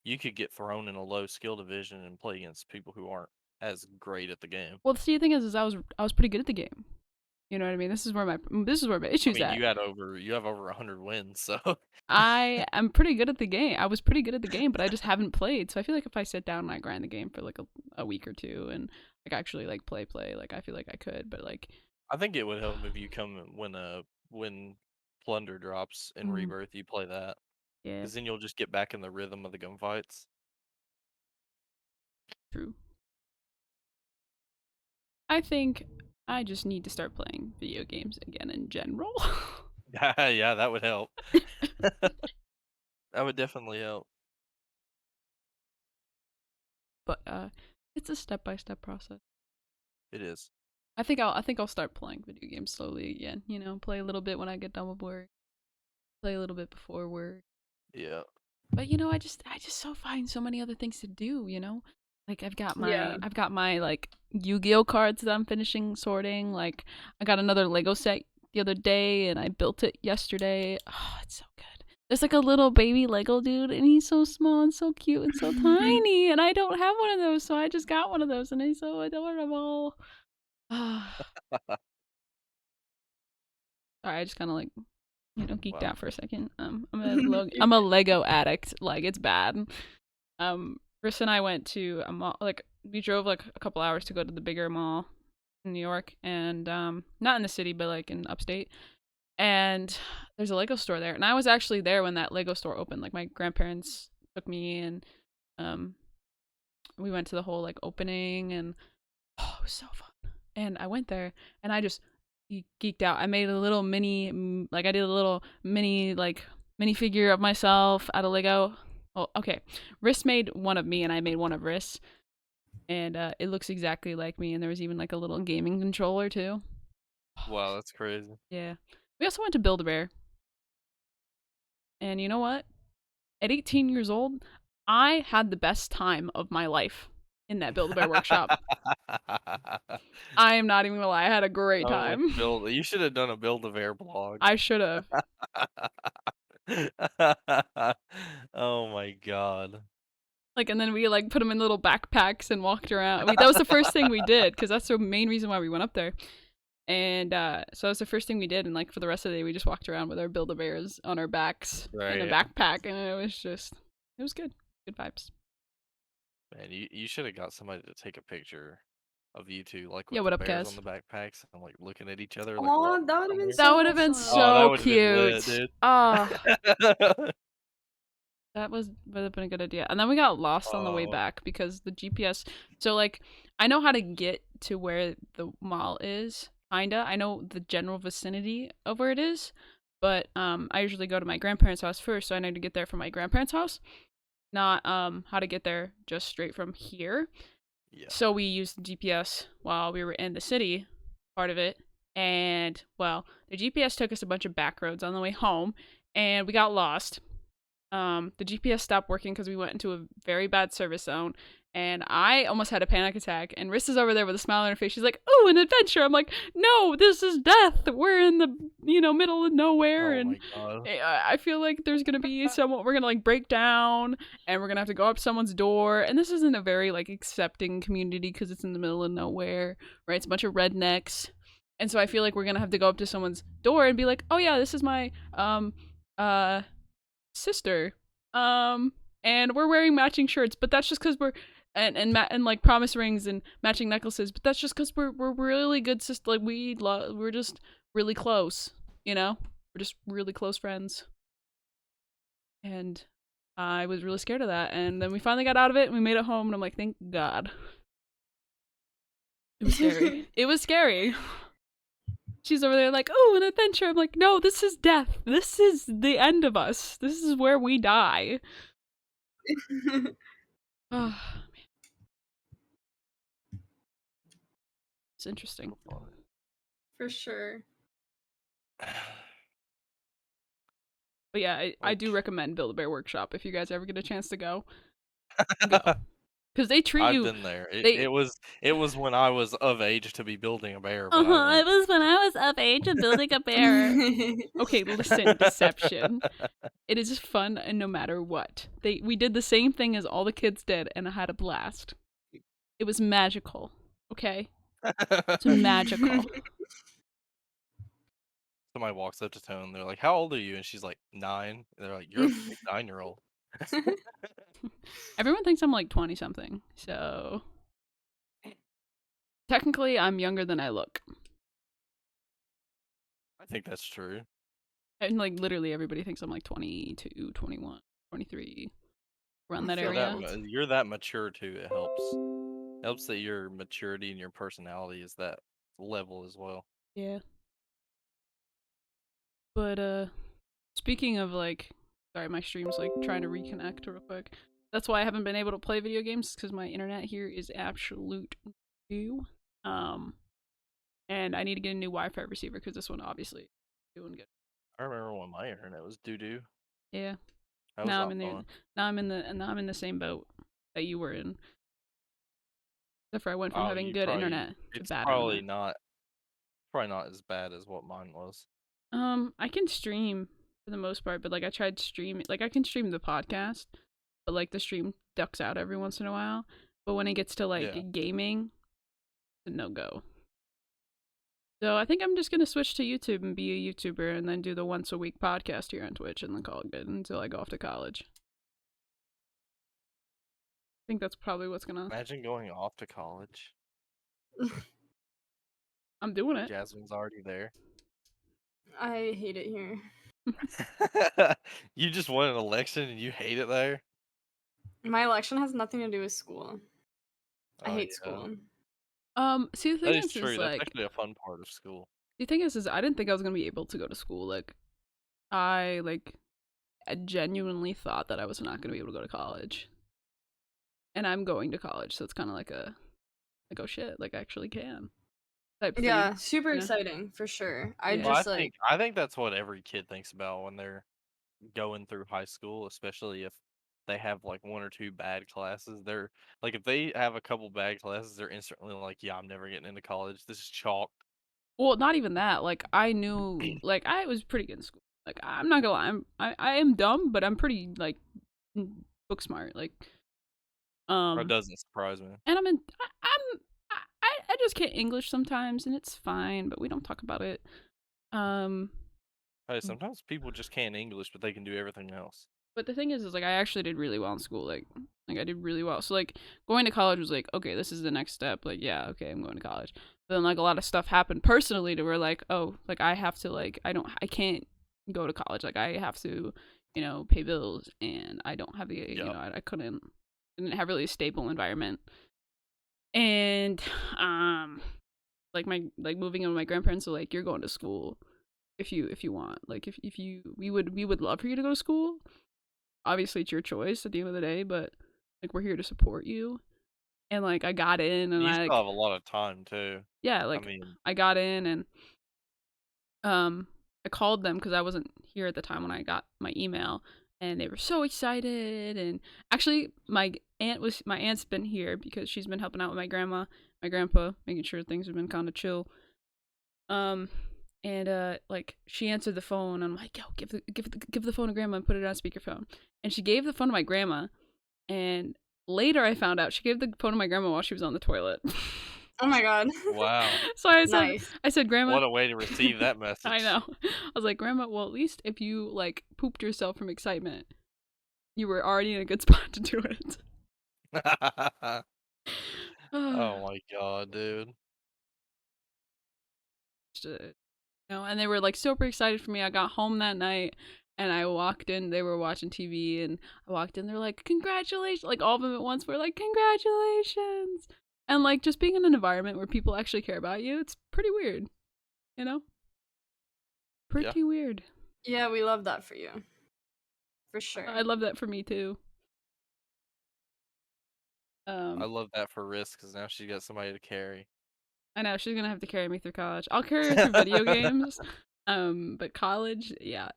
B: you could get thrown in a low skill division and play against people who aren't as great at the game.
A: Well, the thing is I was pretty good at the game. You know what I mean? This is where my
B: I
A: issues
B: mean,
A: at.
B: you have over 100 wins, so
A: I am pretty good at the game. I was pretty good at the game, but I just haven't played. So I feel like if I sit down and I grind the game for like a week or two and like actually like play, like I feel like I could. But like,
B: I think it would help if you come when plunder drops in
A: mm,
B: Rebirth, you play that
A: yeah,
B: because then you'll just get back in the rhythm of the gunfights.
A: true. I think I just need to start playing video games again in general.
B: Yeah, that would help. That would definitely help.
A: But it's a step-by-step process.
B: It is.
A: I think I'll start playing video games slowly again. Play a little bit when I get done with work. Play a little bit before work.
B: Yeah.
A: But I just so find so many other things to do. Like
C: Yeah.
A: I've got my like Yu-Gi-Oh cards that I'm finishing sorting. Like I got another Lego set the other day and I built it yesterday. Oh, it's so good. There's like a little baby Lego dude and he's so small and so cute and so tiny and I don't have one of those, so I just got one of those and he's so adorable. Sorry, I just kind of like geeked
B: Wow.
A: out for a second. I'm a Lego addict. Like it's bad. Chris and I went to a mall. Like we drove like a couple hours to go to the bigger mall in New York, and not in the city, but like in upstate. And there's a Lego store there, and I was actually there when that Lego store opened. Like my grandparents took me, and um, we went to the whole like opening, and oh, it was so fun. And I went there, and I just geeked out. I made a little like I did a little mini like mini figure of myself out of Lego. Well, okay. Riss made one of me, and I made one of Riss, and it looks exactly like me. And there was even like a little gaming controller too.
B: Wow, that's crazy.
A: Yeah. We also went to Build-A-Bear, and you know what? At 18 years old, I had the best time of my life in that Build-A-Bear workshop. I am not even gonna lie. I had a great
B: Oh,
A: time.
B: you should have done a Build-A-Bear blog.
A: I should have.
B: Oh my god.
A: Like, and then we like put them in little backpacks and walked around. That was the first thing we did because that's the main reason why we went up there. And so that was the first thing we did. And like for the rest of the day, we just walked around with our Build-A-Bears on our backs in a
B: Right.
A: backpack, and it was good. Good vibes.
B: Man, you should have got somebody to take a picture of you two, like
A: Yeah,
B: with
A: what
B: the
A: up,
B: bears on
A: Kaz?
B: the backpacks and like looking at each other like
C: Aw,
B: walking
C: that would have been
B: somewhere.
A: That
C: so
A: would have been
C: fun.
B: Oh, that
A: so
B: would have been lit,
A: cute.
B: dude.
A: That would have been a good idea. And then we got lost on the way
B: Oh,
A: back because the GPS. So like, I know how to get to where the mall is. Kinda. I know the general vicinity of where it is, but I usually go to my grandparents' house first, so I know to get there from my grandparents' house, not how to get there just straight from here.
B: yeah.
A: So we used the GPS while we were in the city, part of it, and well, the GPS took us a bunch of back roads on the way home, and we got lost. the GPS stopped working because we went into a very bad service zone, and I almost had a panic attack. And Riss is over there with a smile on her face. She's like, "Oh, an adventure!" I'm like, "No, this is death. We're in the middle of nowhere,
B: Oh
A: and
B: my god.
A: I feel like there's gonna be someone. We're gonna like break down, and we're gonna have to go up someone's door. And this isn't a very like accepting community because it's in the middle of nowhere, right? It's a bunch of rednecks." And so I feel like we're gonna have to go up to someone's door and be like, "Oh yeah, this is my uh sister, and we're wearing matching shirts, but that's just because we're and like promise rings and matching necklaces, but that's just because we're really good sister. Like we're just really close, we're just really close friends." And I was really scared of that, and then we finally got out of it and we made it home, and I'm like, thank God. It was scary. It was scary. She's over there like, "Oh, an adventure." I'm like, "No, this is death. This is the end of us. This is where we die." Oh, man. It's interesting.
C: For sure.
A: But yeah, I do recommend Build-A-Bear Workshop if you guys ever get a chance to go. Go. Because they treat
B: I've
A: you.
B: been there.
A: They.
B: It was when I was of age to be building a bear, but I
A: It
B: went.
A: was when I was of age of building a bear. Okay, listen, Deception. It is fun, and no matter what, we did the same thing as all the kids did, and I had a blast. It was magical. Okay, it's magical.
B: Somebody walks up to Tone. They're like, "How old are you?" And she's like, 9. And they're like, "You're a big 9-year-old."
A: Everyone thinks I'm like 20 something, so technically I'm younger than I look.
B: I think that's true.
A: And like literally everybody thinks I'm like 22, 21, 23, around that area.
B: You're that mature too. It helps. It helps that your maturity and your personality is that level as well.
A: Yeah. But speaking of like, sorry, my stream's like trying to reconnect real quick. That's why I haven't been able to play video games, because my internet here is absolute goo. And I need to get a new Wi-Fi receiver because this one obviously is doing good.
B: I remember when my internet was doo-doo.
A: Yeah.
B: That was
A: Now
B: not
A: I'm in
B: fun.
A: now I'm in the same boat that you were in. Except for I went from having
B: you
A: good
B: probably-
A: internet to
B: It's
A: bad
B: probably
A: internet.
B: not as bad as what mine was.
A: I can stream for the most part, but like I tried streaming, like I can stream the podcast, but like the stream ducks out every once in a while. But when it gets to like
B: Yeah.
A: gaming, it's a no go. So I think I'm just gonna switch to YouTube and be a YouTuber, and then do the once a week podcast here on Twitch, and then call it good until I go off to college. I think that's probably what's gonna.
B: Imagine going off to college.
A: I'm doing it.
B: Jasmine's already there.
C: I hate it here.
B: You just won an election and you hate it there?
C: My election has nothing to do with school. I
B: Oh,
C: hate
B: yeah.
C: school.
A: See, the
B: That
A: thing
B: is true. That's
A: like,
B: actually a fun part of school.
A: the thing is I didn't think I was gonna be able to go to school. Like, I genuinely thought that I was not gonna be able to go to college, and I'm going to college, so it's kind of like oh shit, like I actually can. Type thing.
C: Yeah, super
A: Yeah.
C: exciting for sure. I
A: Yeah.
B: Well,
C: just
B: I think that's what every kid thinks about when they're going through high school, especially if they have like 1 or 2 bad classes. They're like, if they have a couple bad classes, they're instantly like, "Yeah, I'm never getting into college. This is chalk."
A: Well, not even that. Like, I knew, like, I was pretty good in school. Like, I'm not gonna lie, I am dumb, but I'm pretty like book smart. Like,
B: That doesn't surprise me.
A: and I just can't English sometimes, and it's fine, but we don't talk about it.
B: Hey, sometimes people just can't English, but they can do everything else.
A: But the thing is like I actually did really well in school. Like I did really well. So like going to college was like, okay, this is the next step. Like, yeah, okay, I'm going to college. But then like a lot of stuff happened personally to where like, oh, like I have to like I can't go to college. Like I have to, pay bills, and I don't have the I didn't have really a stable environment. And like moving in with my grandparents, so like you're going to school if you want. Like if we would love for you to go to school. Obviously it's your choice at the end of the day, but like we're here to support you. And like I got in, and
B: You
A: I
B: still have a lot of time too.
A: yeah, like I got in, and I called them because I wasn't here at the time when I got my email, and they were so excited. And actually, my aunt's been here because she's been helping out with my grandpa, making sure things have been kind of chill. And like she answered the phone. I'm like, yo, give the phone to grandma and put it on speakerphone. And she gave the phone to my grandma. And later, I found out she gave the phone to my grandma while she was on the toilet.
C: Oh my god.
B: Wow.
A: So I
C: Nice.
A: said, Grandma.
B: What a way to receive that message.
A: I know. I was like, Grandma, well, at least if you like pooped yourself from excitement, you were already in a good spot to do it.
B: Oh my god, dude.
A: And they were like super excited for me. I got home that night and I walked in, they were watching TV, and I walked in, they're like, congratulations, like all of them at once were like, congratulations. And like just being in an environment where people actually care about you, it's pretty weird, you know? Pretty weird.
C: Yeah, we love that for you. For sure.
A: I love that for me too.
B: I love that for Risk because now she got somebody to carry.
A: I know, she's gonna have to carry me through college. I'll carry her through video games. But college, yeah.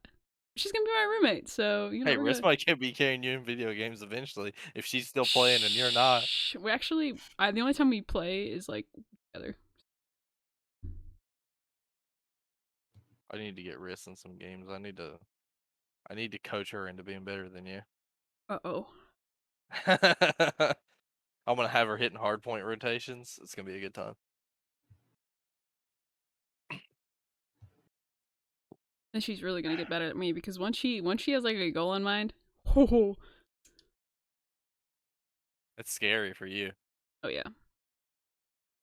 A: She's gonna be my roommate, so you know.
B: Hey, Risk might be carrying you in video games eventually if she's still playing and you're not.
A: We actually, the only time we play is like together.
B: I need to get Risk in some games. I need to coach her into being better than you.
A: Uh-oh.
B: I'm gonna have her hitting hard point rotations. It's gonna be a good time.
A: And she's really gonna get better at me because once she has like a goal in mind, oh
B: It's scary for you.
A: yeah.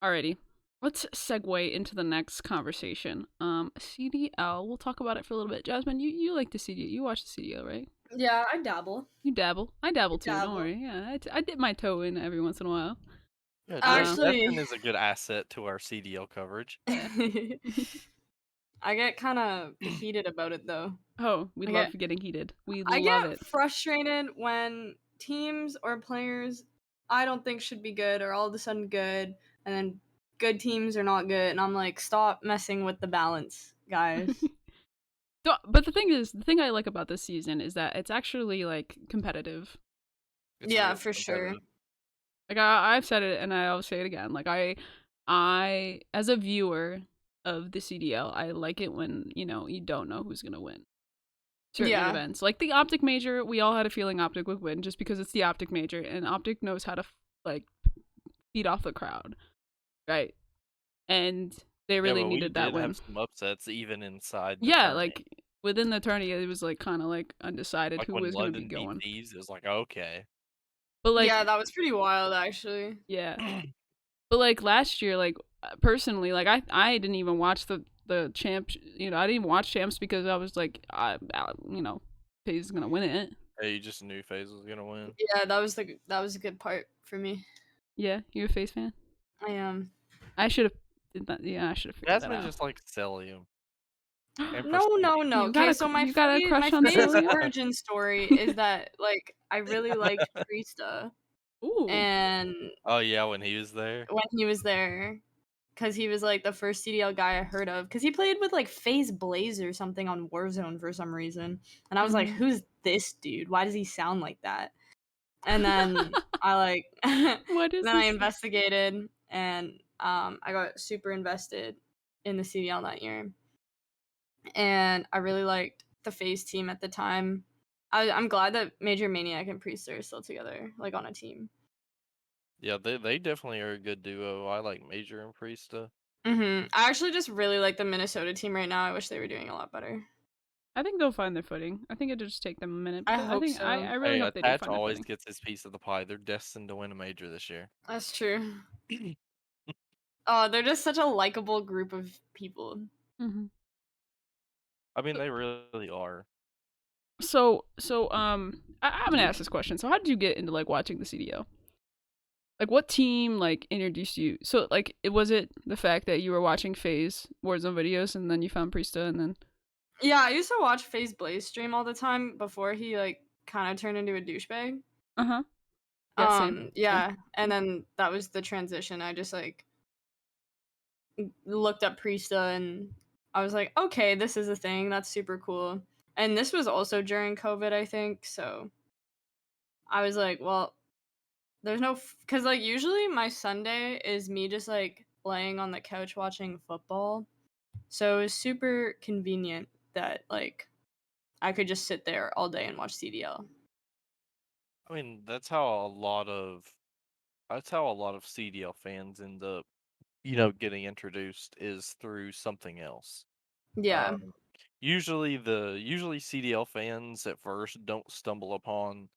A: Alrighty, let's segue into the next conversation. CDL. We'll talk about it for a little bit. Jasmine, you like the CDL? You watch the CDL, right?
C: Yeah, I dabble.
A: You dabble. I dabble too.
C: Dabble.
A: Don't worry. Yeah, I dip my toe in every once in a while.
B: Yeah,
C: Actually-
B: Jasmine is a good asset to our CDL coverage.
C: I get kind of heated about it though.
A: Oh, we
C: I
A: love
C: get-
A: getting heated. We
C: I
A: love
C: get
A: it.
C: frustrated when teams or players I don't think should be good are all of a sudden good, and then good teams are not good, and I'm like, stop messing with the balance, guys.
A: But the thing I like about this season is that it's actually like competitive.
B: It's
C: Yeah,
B: really
C: for sure.
B: competitive.
A: Like I've said it and I'll say it again. Like I as a viewer of the CDL, I like it when, you know, you don't know who's gonna win certain
C: Yeah.
A: events. Like the Optic Major, we all had a feeling Optic would win just because it's the Optic Major, and Optic knows how to like feed off the crowd, right? And they really
B: but
A: needed
B: we
A: that
B: did
A: win.
B: have some upsets even inside. The
A: Yeah,
B: tourney.
A: like within the tourney, it was like kind of like undecided
B: like
A: who
B: when
A: was going to be
B: London
A: going.
B: beat these, it was like okay.
A: But like,
C: yeah, that was pretty wild actually.
A: yeah. But like last year, like personally, like I didn't even watch the champ. You know, I didn't even watch champs because I was like, you know, FaZe is gonna win it.
B: Hey, you just knew FaZe was gonna win.
C: Yeah, that was a good part for me.
A: Yeah, you a FaZe fan?
C: I am.
A: I should have. Yeah, I should have figured that
B: Jasmine
A: out.
B: just likes Celium. And
C: No.
A: You
C: Okay,
A: got a-
C: so my
A: you got a
C: FaZe-
A: crush
C: my
A: on
C: FaZe
A: Celia?
C: origin story is that like I really liked Priesta,
A: Ooh.
C: and
B: Oh yeah, when he was there.
C: when he was there, because he was like the first CDL guy I heard of, because he played with like FaZe Blaze or something on Warzone for some reason, and I was like,
A: Mhm.
C: who's this dude? Why does he sound like that? And then I like
A: What is
C: then I
A: this?
C: investigated, and I got super invested in the CDL that year, and I really liked the FaZe team at the time. I'm glad that Major Maniac and Priest are still together, like on a team.
B: Yeah, they definitely are a good duo. I like Major and Priesta.
C: I actually just really like the Minnesota team right now. I wish they were doing a lot better.
A: I think they'll find their footing. I think it'll just take them a minute.
C: I
A: But
C: hope
A: think
C: so.
A: I really
B: Hey,
A: hope they do
B: Attach
A: find their
B: always
A: footing.
B: gets his piece of the pie. They're destined to win a major this year.
C: That's true. Oh, they're just such a likable group of people.
A: Mm-hmm.
B: I mean, they really are.
A: So I'm gonna ask this question. So how did you get into like watching the CDO? Like what team like introduced you? So like was it the fact that you were watching FaZe Warzone videos and then you found Priesta and then
C: Yeah, I used to watch FaZe Blaze stream all the time before he like kind of turned into a douchebag.
A: uh-huh. Yeah, same.
C: Yeah, and then that was the transition. I just like looked up Priesta and I was like, okay, this is a thing. That's super cool. And this was also during COVID, I think. So I was like, well, there's no, because like usually my Sunday is me just like laying on the couch watching football. So it was super convenient that like I could just sit there all day and watch CDL.
B: I mean, that's how a lot of CDL fans end up, getting introduced is through something else.
C: Yeah.
B: Um, usually CDL fans at first don't stumble upon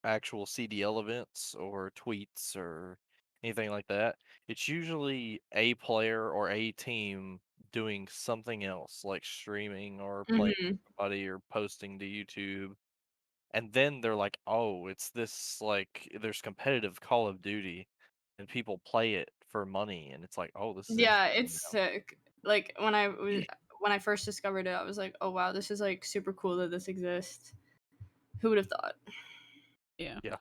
B: actual CDL events or tweets or anything like that. It's usually a player or a team doing something else, like streaming or playing
C: Hmm.
B: with somebody or posting to YouTube. And then they're like, oh, it's this like there's competitive Call of Duty and people play it for money and it's like, oh, this is
C: Yeah,
B: interesting
C: it's sick. Like when I first discovered it, I was like, oh wow, this is like super cool that this exists. Who would have thought?
A: Yeah.
B: Yeah.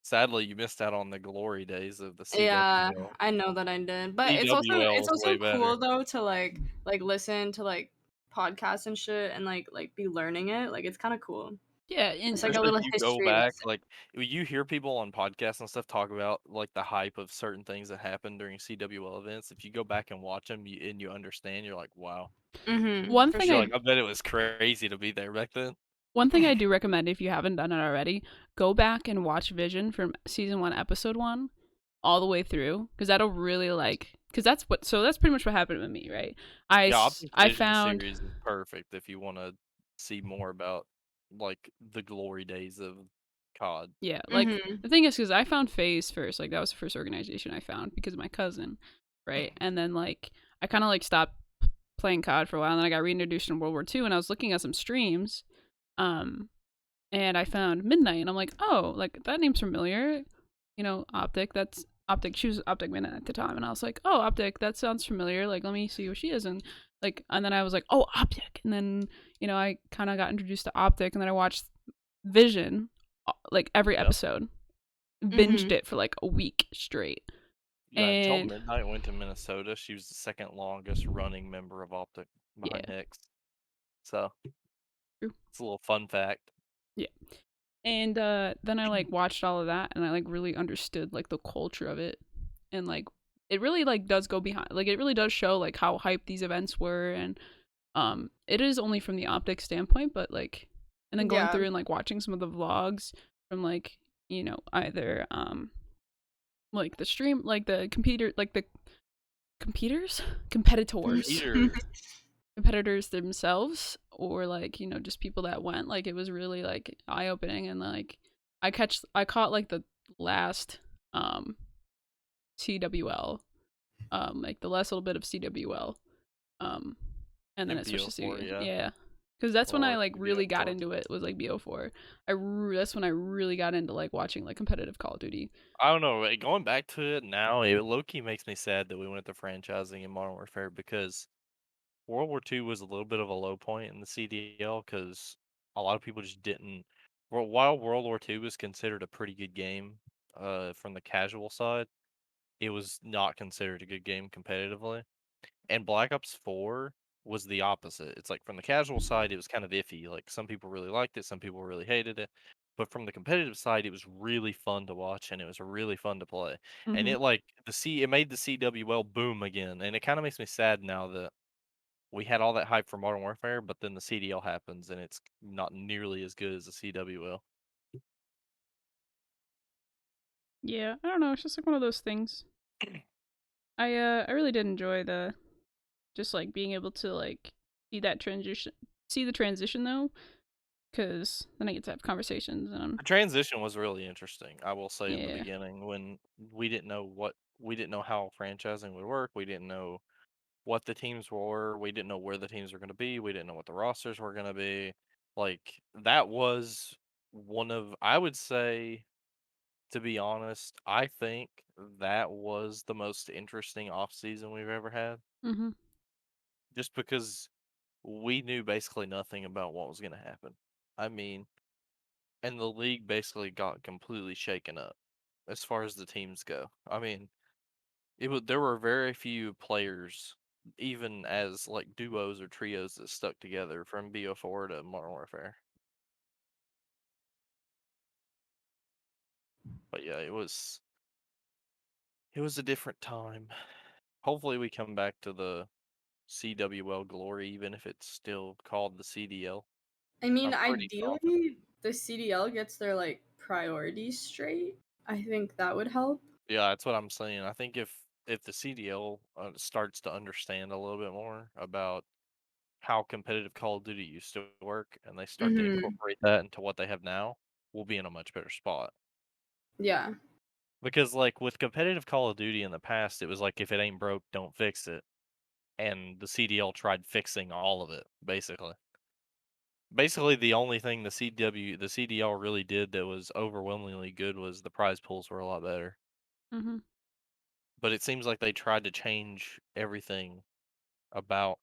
B: Sadly, you missed out on the glory days of the
C: Yeah,
B: CWL.
C: I know that I did. But
B: CWL
C: it's
B: was way
C: also
B: better.
C: cool though to like listen to like podcasts and shit and like be learning it. Like it's kind of cool.
A: Yeah,
C: It's like a
B: Especially if
C: little
B: you go
C: history
B: back,
C: lesson.
B: like you hear people on podcasts and stuff talk about like the hype of certain things that happened during CWL events. If you go back and watch them and you understand, you're like, wow.
A: one
C: For
A: thing
B: You're
A: I
C: sure.
B: like, I bet it was crazy to be there back then.
A: one thing I do recommend if you haven't done it already, go back and watch Vision from season 1 episode 1 all the way through because that'll really like because that's pretty much what happened with me, right?
B: Yeah, Optic
A: I
B: Vision
A: found
B: series is perfect if you want to see more about like the glory days of COD.
A: yeah, like
C: Mhm.
A: the thing is because I found Phase first, like that was the first organization I found because of my cousin, right? And then like I kind of like stopped playing COD for a while, and then I got reintroduced in World War II, and I was looking at some streams, um, and I found Midnight, and I'm like, oh, like that name's familiar, Optic. That's Optic. She was Optic Midnight at the time, and I was like, oh, Optic. That sounds familiar. Like, let me see who she is, and then I was like, oh, Optic, and then I kind of got introduced to Optic, and then I watched Vision, like every
B: Yeah.
A: episode, binged
C: Mhm.
A: it for like a week straight,
B: Yeah, until
A: and
B: Midnight went to Minnesota, she was the second longest running member of Optic
A: yeah,
B: behind Hicks. So
A: true.
B: it's a little fun fact.
A: Yeah. And then I like watched all of that and I like really understood like the culture of it. And like it really like does go behind like it really does show like how hyped these events were and it is only from the optics standpoint, but like and then going
C: Yeah.
A: through and like watching some of the vlogs from like, either like the stream like the computer like the competitors competitors
B: Peters,
A: competitors themselves or like just people that went like it was really like eye-opening and like I caught like the last um CWL like the last little bit of CWL um and then
B: in
A: it switched to
B: BO4, yeah.
A: yeah because that's when
B: World
A: I
B: War
A: like
B: II
A: really got
B: BO4.
A: into it was like BO4 that's when I really got into like watching like competitive Call of Duty.
B: I don't know. Going back to it now, it low key makes me sad that we went to franchising in Modern Warfare because World War II was a little bit of a low point in the CDL because a lot of people just didn't. Well, while World War II was considered a pretty good game, from the casual side, it was not considered a good game competitively. And Black Ops 4 was the opposite. It's like from the casual side, it was kind of iffy. Like some people really liked it, some people really hated it. But from the competitive side, it was really fun to watch and it was really fun to play. And
A: Mm-hmm.
B: it made the CWL boom again. And it kind of makes me sad now that we had all that hype for Modern Warfare, but then the CDL happens and it's not nearly as good as the CWL.
A: Yeah, I don't know, it's just like one of those things. I really did enjoy the just like being able to like see that transition see the transition though because then I get to have conversations and
B: The transition was really interesting. I will say in the
A: yeah.
B: beginning when we didn't know how franchising would work. We didn't know what the teams were. We didn't know where the teams were going to be. We didn't know what the rosters were going to be. Like that was one of I would say to be honest, I think that was the most interesting off season we've ever had
A: Mm-hmm.
B: just because we knew basically nothing about what was going to happen. I mean, and the league basically got completely shaken up as far as the teams go. I mean, there were very few players even as like duos or trios that stuck together from BO4 to Modern Warfare. But yeah, it was a different time. Hopefully we come back to the CWL glory, even if it's still called the CDL.
C: I mean,
B: I'm pretty confident.
C: ideally, the CDL gets their like priorities straight. I think that would help.
B: Yeah, that's what I'm saying. I think if the CDL starts to understand a little bit more about how competitive Call of Duty used to work, and they start to
C: Mm-hmm.
B: incorporate that into what they have now, we'll be in a much better spot.
C: Yeah.
B: Because like with competitive Call of Duty in the past, it was like if it ain't broke, don't fix it. And the CDL tried fixing all of it, basically. Basically, the only thing the CDL really did that was overwhelmingly good was the prize pools were a lot better.
A: Mm-hmm.
B: But it seems like they tried to change everything about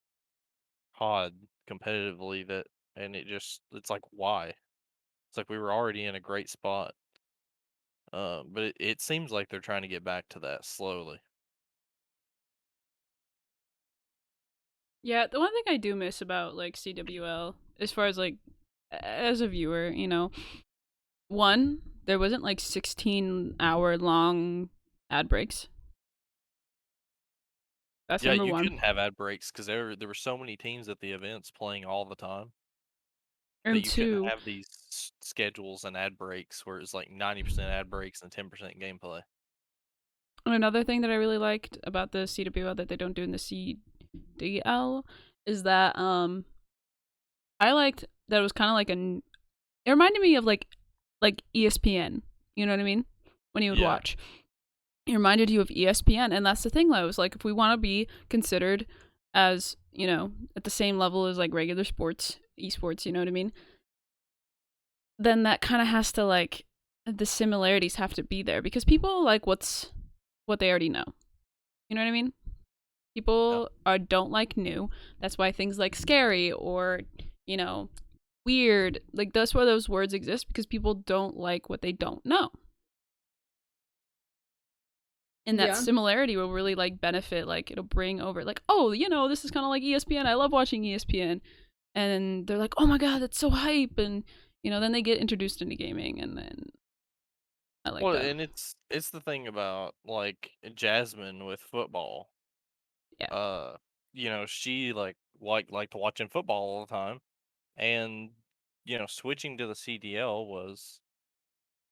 B: COD competitively and it's like why? It's like we were already in a great spot. But it seems like they're trying to get back to that slowly.
A: Yeah, the one thing I do miss about like CWL, as far as like as a viewer, one, there wasn't like 16-hour long ad breaks. That's
B: Yeah,
A: number
B: you
A: one.
B: couldn't have ad breaks because there were so many teams at the events playing all the time that
A: And
B: you couldn't
A: two,
B: have these schedules and ad breaks where it's like 90% ad breaks and 10% gameplay.
A: and another thing that I really liked about the CWL that they don't do in the CDL is that I liked that it was kind of like it reminded me of like ESPN. You know what I mean? When you would
B: Yeah.
A: watch, it reminded you of ESPN, and that's the thing. Though, is like if we want to be considered as at the same level as like regular sports, esports. You know what I mean? Then that kind of has to like the similarities have to be there because people like what they already know. You know what I mean? People don't like new. That's why things like scary or weird, like that's why those words exist because people don't like what they don't know. And that
C: Yeah.
A: similarity will really like benefit, like it'll bring over like, oh, this is kind of like ESPN. I love watching ESPN. And they're like, oh my god, that's so hype. And then they get introduced into gaming, and then I like
B: Well,
A: that.
B: and it's the thing about like Jasmine with football.
A: Yeah.
B: She liked watching football all the time, and switching to the CDL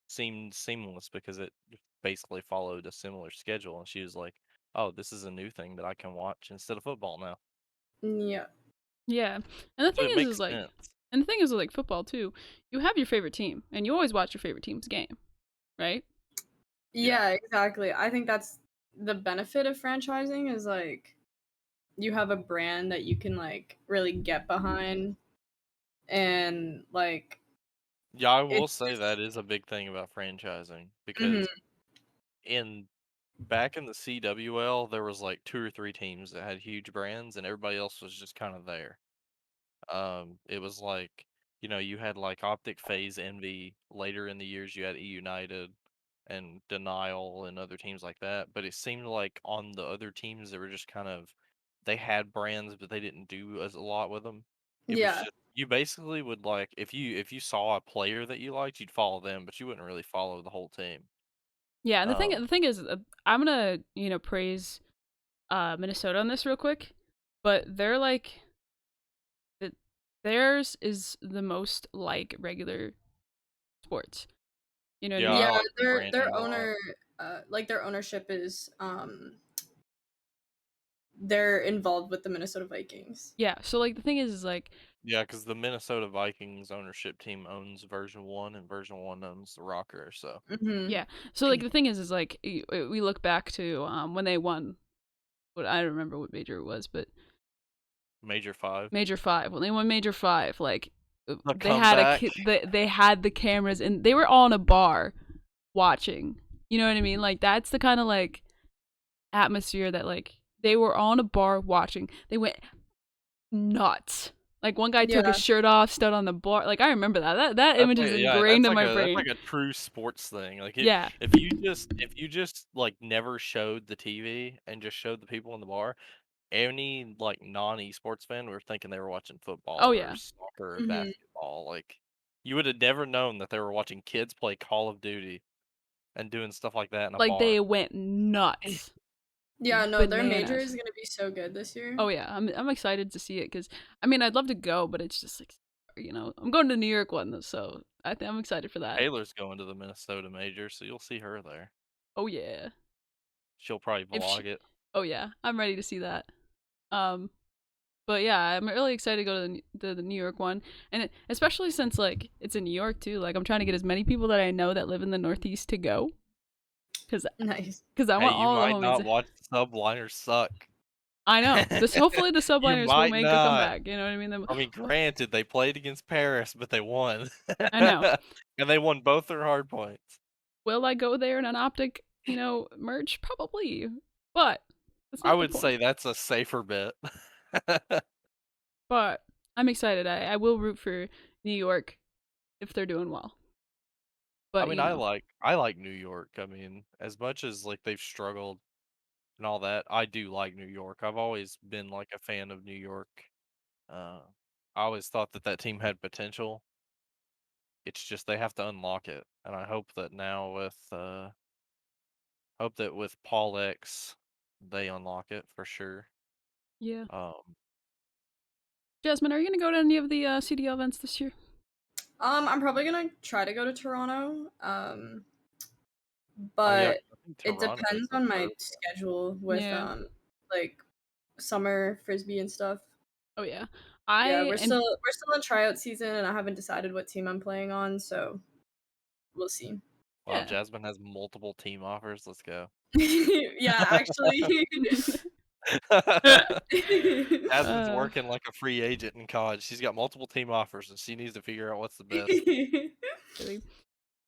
B: seemed seamless because it basically followed a similar schedule, and she was like, "Oh, this is a new thing that I can watch instead of football now."
C: Yeah.
A: Yeah. And the
B: So
A: thing
B: it
A: is
B: makes
A: like,
B: sense.
A: and the thing is with, like football too, you have your favorite team, and you always watch your favorite team's game, right?
B: Yeah.
C: Yeah, exactly. I think that's the benefit of franchising is like you have a brand that you can like really get behind and like
B: Yeah, I will
C: it's
B: say that
C: just
B: is a big thing about franchising
C: mhm.
B: because in back in the CWL, there was like 2 or 3 teams that had huge brands and everybody else was just kind of there. It was like, you had like Optic Phase Envy. Later in the years, you had E United and Denial and other teams like that. But it seemed like on the other teams, they were just they had brands, but they didn't do as a lot with them. It was
C: Yeah.
B: just you basically would like if you saw a player that you liked, you'd follow them, but you wouldn't really follow the whole team.
A: Yeah, and the thing
B: Um,
A: the thing is, I'm gonna praise Minnesota on this real quick, but they're like theirs is the most like regular sports. You know what I
B: yeah,
A: mean?
B: I
C: Yeah,
B: like the
C: their
B: branding a lot.
C: owner like their ownership is they're involved with the Minnesota Vikings.
A: Yeah. So like the thing is like
B: Yeah, because the Minnesota Vikings ownership team owns Version 1, and Version 1 owns the Rocker, so
C: Mhm.
A: yeah. So like the thing is like we look back to when they won. What I don't remember what major it was, but
B: Major 5.
A: Major 5. When they won Major 5, like
B: The
A: they had
B: comeback.
A: they had the cameras and they were all in a bar watching. You know what I mean? Like that's the kind of like atmosphere that like they were all in a bar watching. They went nuts. Like one guy took his
C: Yeah.
A: shirt off, stood on the bar. Like I remember that
B: That's
A: image
B: like
A: is
B: yeah,
A: ingrained in my
B: that's
A: brain.
B: like a true sports thing. Like
A: Yeah.
B: if you just like never showed the TV and just showed the people in the bar, any like non-esports fan were thinking they were watching football
A: Oh
B: or
A: yeah,
B: soccer or
C: Mhm.
B: basketball. Like you would have never known that they were watching kids play Call of Duty and doing stuff like that in a
A: like
B: bar.
A: they went nuts,
C: Yeah, no, their major
A: bananas.
C: is gonna be so good this year.
A: Oh yeah, I'm excited to see it because I mean I'd love to go, but it's just like I'm going to the New York one, so I'm excited for that.
B: Taylor's going to the Minnesota major, so you'll see her there.
A: Oh yeah,
B: She'll probably
A: if
B: vlog
A: she,
B: it.
A: oh yeah, I'm ready to see that. Um, but yeah, I'm really excited to go to the New York one, and especially since like it's in New York too. Like I'm trying to get as many people that I know that live in the Northeast to go, because
C: Nice.
A: I
B: Hey,
A: want
B: you
A: all the
B: might
A: homies.
B: not watch the subliners suck.
A: I know this. Hopefully the
B: You
A: subliners will
B: might
A: make a
B: not.
A: comeback. You know what I mean?
B: I mean, granted, they played against Paris, but they won.
A: I know.
B: And they won both their hard points.
A: Will I go there in an optic, merch? Probably, but that's
B: I
A: not the
B: would
A: point.
B: say that's a safer bet.
A: But I'm excited. I will root for New York if they're doing well.
B: I
A: But
B: mean, I like New York. I mean, as much as like they've struggled and all that, I do like New York. I've always been like a fan of New York. Uh, I always thought that that team had potential. It's just they have to unlock it, and I hope that now with hope that with Paul X, they unlock it for sure.
A: yeah,
B: Um,
A: Jasmine, are you gonna go to any of the CDL events this year?
C: I'm probably gonna try to go to Toronto.
B: oh yeah,
C: But
B: 'cause I think
C: it
B: Toronto is
C: depends
B: the
C: on my
B: first.
C: schedule with
A: Yeah.
C: like summer frisbee and stuff.
A: Oh yeah.
C: Yeah,
A: I and
C: we're still in tryout season and I haven't decided what team I'm playing on, so we'll see.
B: Wow,
A: yeah.
B: Jasmine has multiple team offers. Let's go.
C: Yeah, actually.
B: Jasmine's
A: uh,
B: working like a free agent in college. She's got multiple team offers, and she needs to figure out what's the best.
A: really.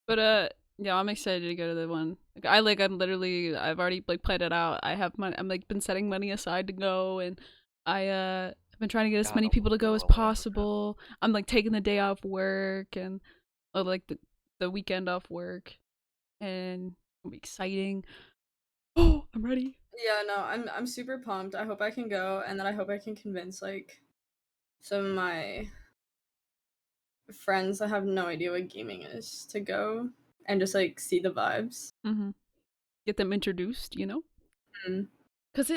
A: But yeah, I'm excited to go to the one. Like I've already like planned it out. I have money. I'm like been setting money aside to go, and I've been trying to get as
B: God,
A: many
B: I
A: people
B: want
A: to
B: to go
A: go
B: to
A: as
B: Orlando.
A: possible. I'm like taking the day off work and or like the weekend off work, and it'll be exciting. Oh, I'm ready.
C: Yeah, no, I'm super pumped. I hope I can go and then I hope I can convince like some of my friends that have no idea what gaming is to go and just like see the vibes.
A: Mm-hmm. Get them introduced,
C: Mm.
A: Cause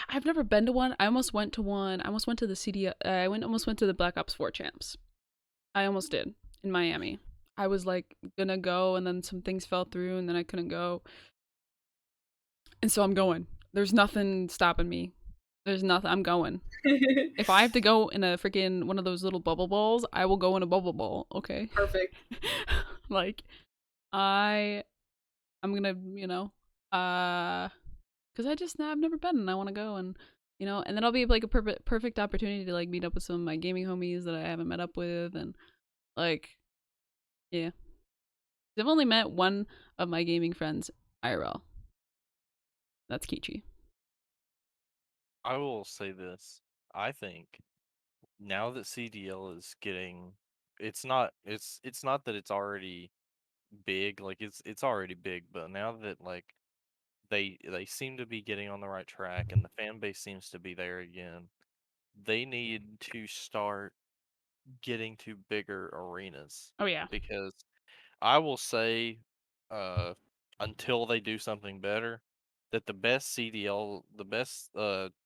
A: I've never been to one. I almost went to one. I almost went to the CD. Almost went to the Black Ops 4 champs. I almost did in Miami. I was like gonna go, and then some things fell through, and then I couldn't go. And so I'm going. There's nothing stopping me. There's nothing. I'm going. If I have to go in a freaking one of those little bubble balls, I will go in a bubble ball. Okay.
C: Perfect.
A: like, I'm gonna, because I've never been and I want to go and then I'll be like a perfect opportunity to like meet up with some of my gaming homies that I haven't met up with and like, yeah. I've only met one of my gaming friends IRL. That's Kichi.
B: I will say this. I think now that CDL is getting, it's not that it's already big, like it's already big, but now that like they seem to be getting on the right track and the fan base seems to be there again, they need to start getting to bigger arenas
A: Oh yeah.
B: because I will say, uh, until they do something better, that the best CDL, the best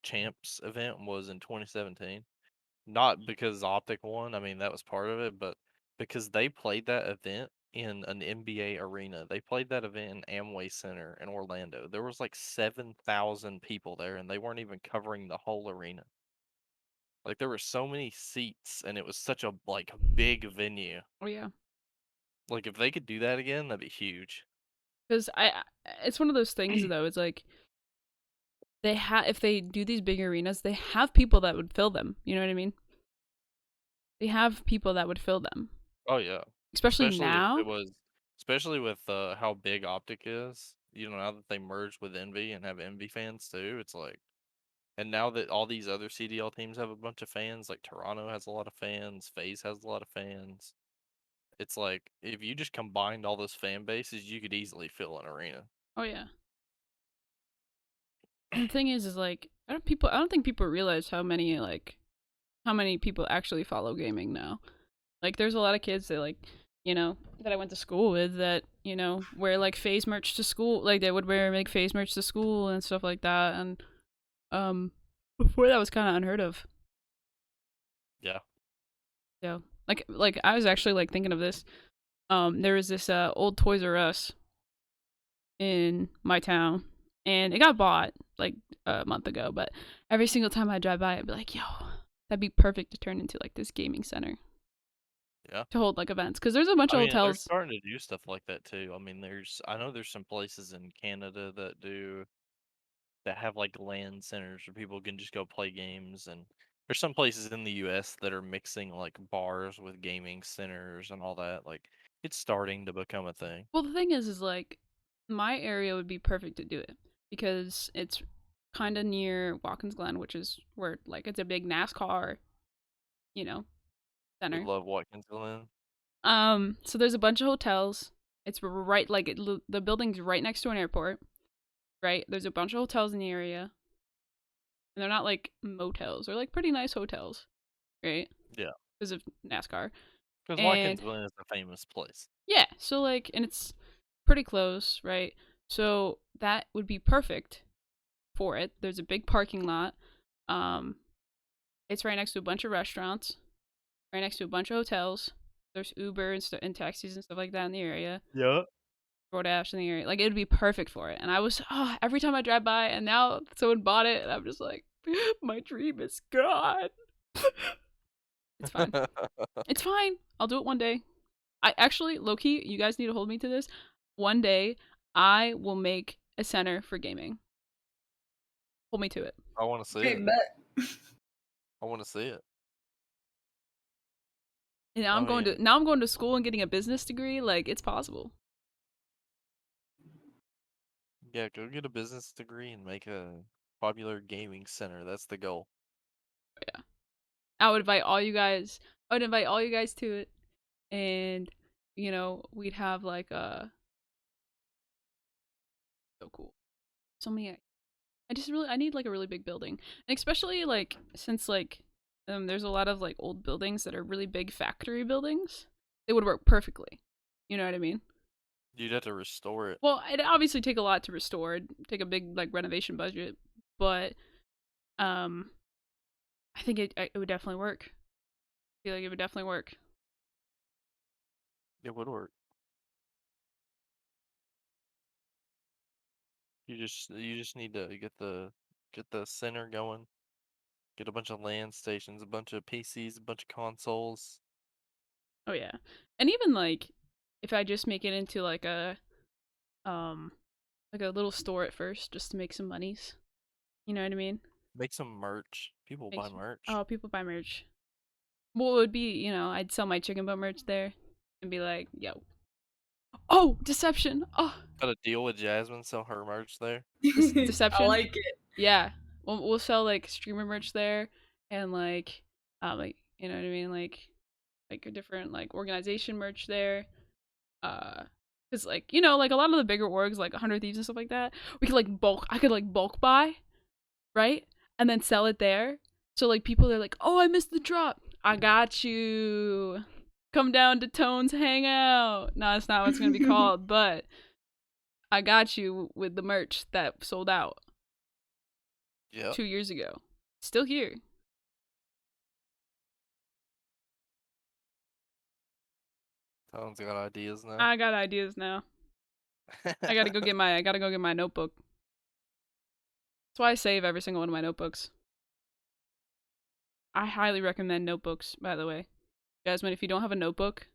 B: champs event was in 2017. Not because Optic won, I mean that was part of it, but because they played that event in an NBA arena. They played that event in Amway Center in Orlando. There was like 7,000 people there, and they weren't even covering the whole arena. Like there were so many seats, and it was such a like big venue.
A: Oh yeah.
B: Like if they could do that again, that'd be huge.
A: Because it's one of those things though. It's like if they do these big arenas, they have people that would fill them. You know what I mean? They have people that would fill them,
B: Oh yeah,
A: especially
B: especially if it
A: now.
B: was, especially with how big Optic is. You know, now that they merged with Envy and have Envy fans too, it's like, and now that all these other CDL teams have a bunch of fans, like Toronto has a lot of fans, FaZe has a lot of fans. It's like if you just combined all those fan bases, you could easily fill an arena.
A: Oh yeah. And the thing is like I don't think people realize how many people actually follow gaming now. Like, there's a lot of kids that that I went to school with that wear like phase merch to school. Like, they would wear like phase merch to school and stuff like that. And before that was kind of unheard of.
B: Yeah.
A: Yeah. Like I was actually like thinking of this. There was this old Toys R Us in my town, and it got bought like a month ago. But every single time I drive by, I'd be like, "Yo, that'd be perfect to turn into like this gaming center
B: Yeah.
A: to hold like events." Because there's a bunch
B: I
A: of
B: mean, they're
A: hotels.
B: starting to do stuff like that too. I mean, I know there's some places in Canada that have like LAN centers where people can just go play games, and there's some places in the US that are mixing like bars with gaming centers and all that. Like, it's starting to become a thing.
A: Well, the thing is like my area would be perfect to do it because it's kind of near Watkins Glen, which is where like it's a big NASCAR, you know,
B: We
A: center.
B: love Watkins Glen.
A: So there's a bunch of hotels. It's right like the building's right next to an airport, right? There's a bunch of hotels in the area, and they're not like motels. They're like pretty nice hotels, right?
B: Yeah,
A: Because of NASCAR.
B: because Watkins
A: And
B: Glen is a famous place.
A: yeah, so like, and it's pretty close, right? So that would be perfect for it. There's a big parking lot. Um, it's right next to a bunch of restaurants, right next to a bunch of hotels. There's Uber and taxis and stuff like that in the area.
B: Yeah.
A: DoorDash in the area. Like, it would be perfect for it. And I was, every time I drive by, and now someone bought it, and I'm just like, my dream is gone. It's fine. It's fine. I'll do it one day. I actually, low key, you guys need to hold me to this. One day, I will make a center for gaming. Hold me to it.
B: I want to see
C: Okay,
B: it.
C: bet.
B: I want to see it.
A: And now
B: I
A: I'm going to school and getting a business degree. Like, it's possible.
B: Yeah, go get a business degree and make a popular gaming center. That's the goal.
A: Yeah. I would invite all you guys. I would invite all you guys to it, and we'd have like so cool. So many. I need like a really big building, and especially like since like there's a lot of like old buildings that are really big factory buildings. It would work perfectly. You know what I mean?
B: You'd have to restore it.
A: Well, it'd obviously take a lot to restore. It'd take a big like renovation budget, but um, I think it would definitely work. I feel like it would definitely work.
B: It would work. You just need to get the center going. Get a bunch of LAN stations, a bunch of PCs, a bunch of consoles.
A: Oh yeah, and even like if I just make it into um like a little store at first, just to make some monies. You know what I mean?
B: Make some merch. People buy merch.
A: Oh, people buy merch. Well, it would be, I'd sell my chicken butt merch there and be like, yo. Oh, deception. Oh,
B: Got a deal with Jasmine, sell her merch there.
A: deception.
C: I like it.
A: Yeah. We'll sell like streamer merch there and like, you know what I mean? Like a different like organization merch there. Cause like, like a lot of the bigger orgs, like 100 Thieves and stuff like that, I could like bulk buy, right? And then sell it there. So like people are like, oh, I missed the drop. I got you. Come down to Tone's Hangout. No, that's not what it's gonna be called, but I got you with the merch that sold out
B: Yep.
A: 2 years ago. Still here.
B: Tone's got ideas now.
A: I got ideas now. I gotta go get my notebook. That's why I save every single one of my notebooks. I highly recommend notebooks, by the way. Jasmine, if you don't have a notebook,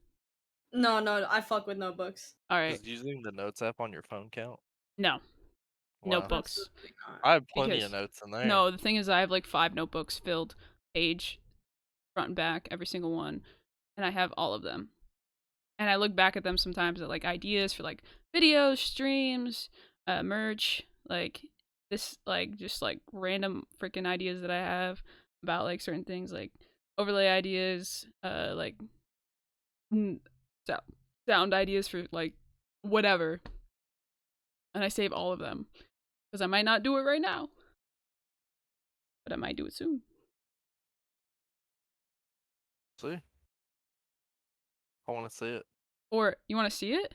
C: No, I fuck with notebooks.
A: alright.
B: Does using the notes app on your phone count?
A: No.
B: Wow.
A: Notebooks.
C: Absolutely not.
B: I have plenty
A: Because-
B: of notes in there.
A: No, the thing is I have like 5 notebooks filled, page, front and back, every single one. And I have all of them. And I look back at them sometimes at like ideas for like videos, streams, merch, like this like just like random freaking ideas that I have about like certain things, like overlay ideas, like sound ideas for like whatever. And I save all of them because I might not do it right now. but I might do it soon.
B: See, I want to see it.
A: Or you want to see it?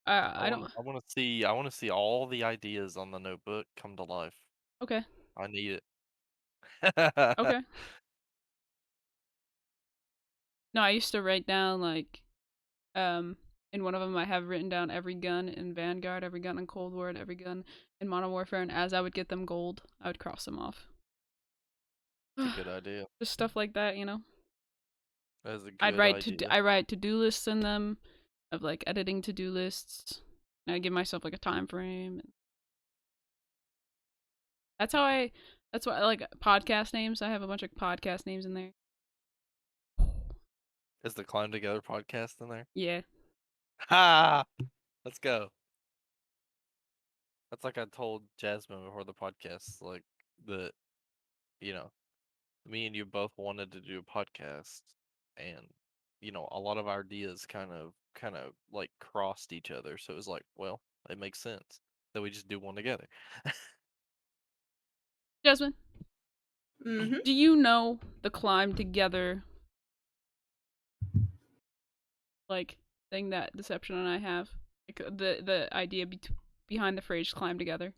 A: I don't.
B: I want to see. I want to see all the ideas on the notebook come to life.
A: Okay.
B: I need it.
A: Okay. No, I used to write down like, in one of them I have written down every gun in Vanguard, every gun in Cold War, and every gun in Modern Warfare, and as I would get them gold, I would cross them off.
B: It's a good idea.
A: Just stuff like that, you know.
B: That is a good idea.
A: I write to-do lists in them, of like editing to-do lists. And I give myself like a time frame. That's how I. That's why I like podcast names. I have a bunch of podcast names in there.
B: Is the Climb Together podcast in there?
A: Yeah.
B: Ha! Let's go. That's like I told Jasmine before the podcast, like that, you know, me and you both wanted to do a podcast, and a lot of our ideas kind of like crossed each other. So it was like, well, it makes sense that we just do one together.
A: Jasmine,
C: Mm-hmm.
A: do you know the Climb Together like thing that Deception and I have? Like the idea behind the phrase "climb together."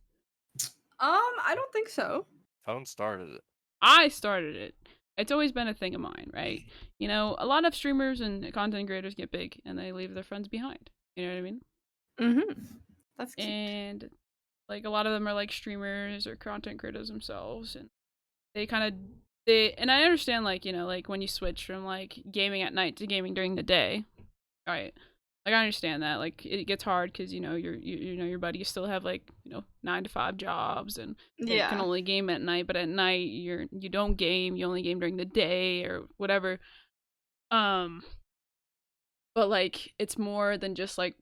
C: I don't think so.
B: Tone started it.
A: I started it. It's always been a thing of mine, right? You know, a lot of streamers and content creators get big and they leave their friends behind. You know what I mean?
C: Mm-hmm. That's cute.
A: And like a lot of them are like streamers or content creators themselves, and they kind of and I understand like, you know, like when you switch from like gaming at night to gaming during the day, right? Like I understand that like it gets hard because you know you know your buddies still have like, you know, 9 to 5 jobs, and they can
C: Yeah.
A: only game at night, but at night you don't game, you only game during the day or whatever. um but like it's more than just like,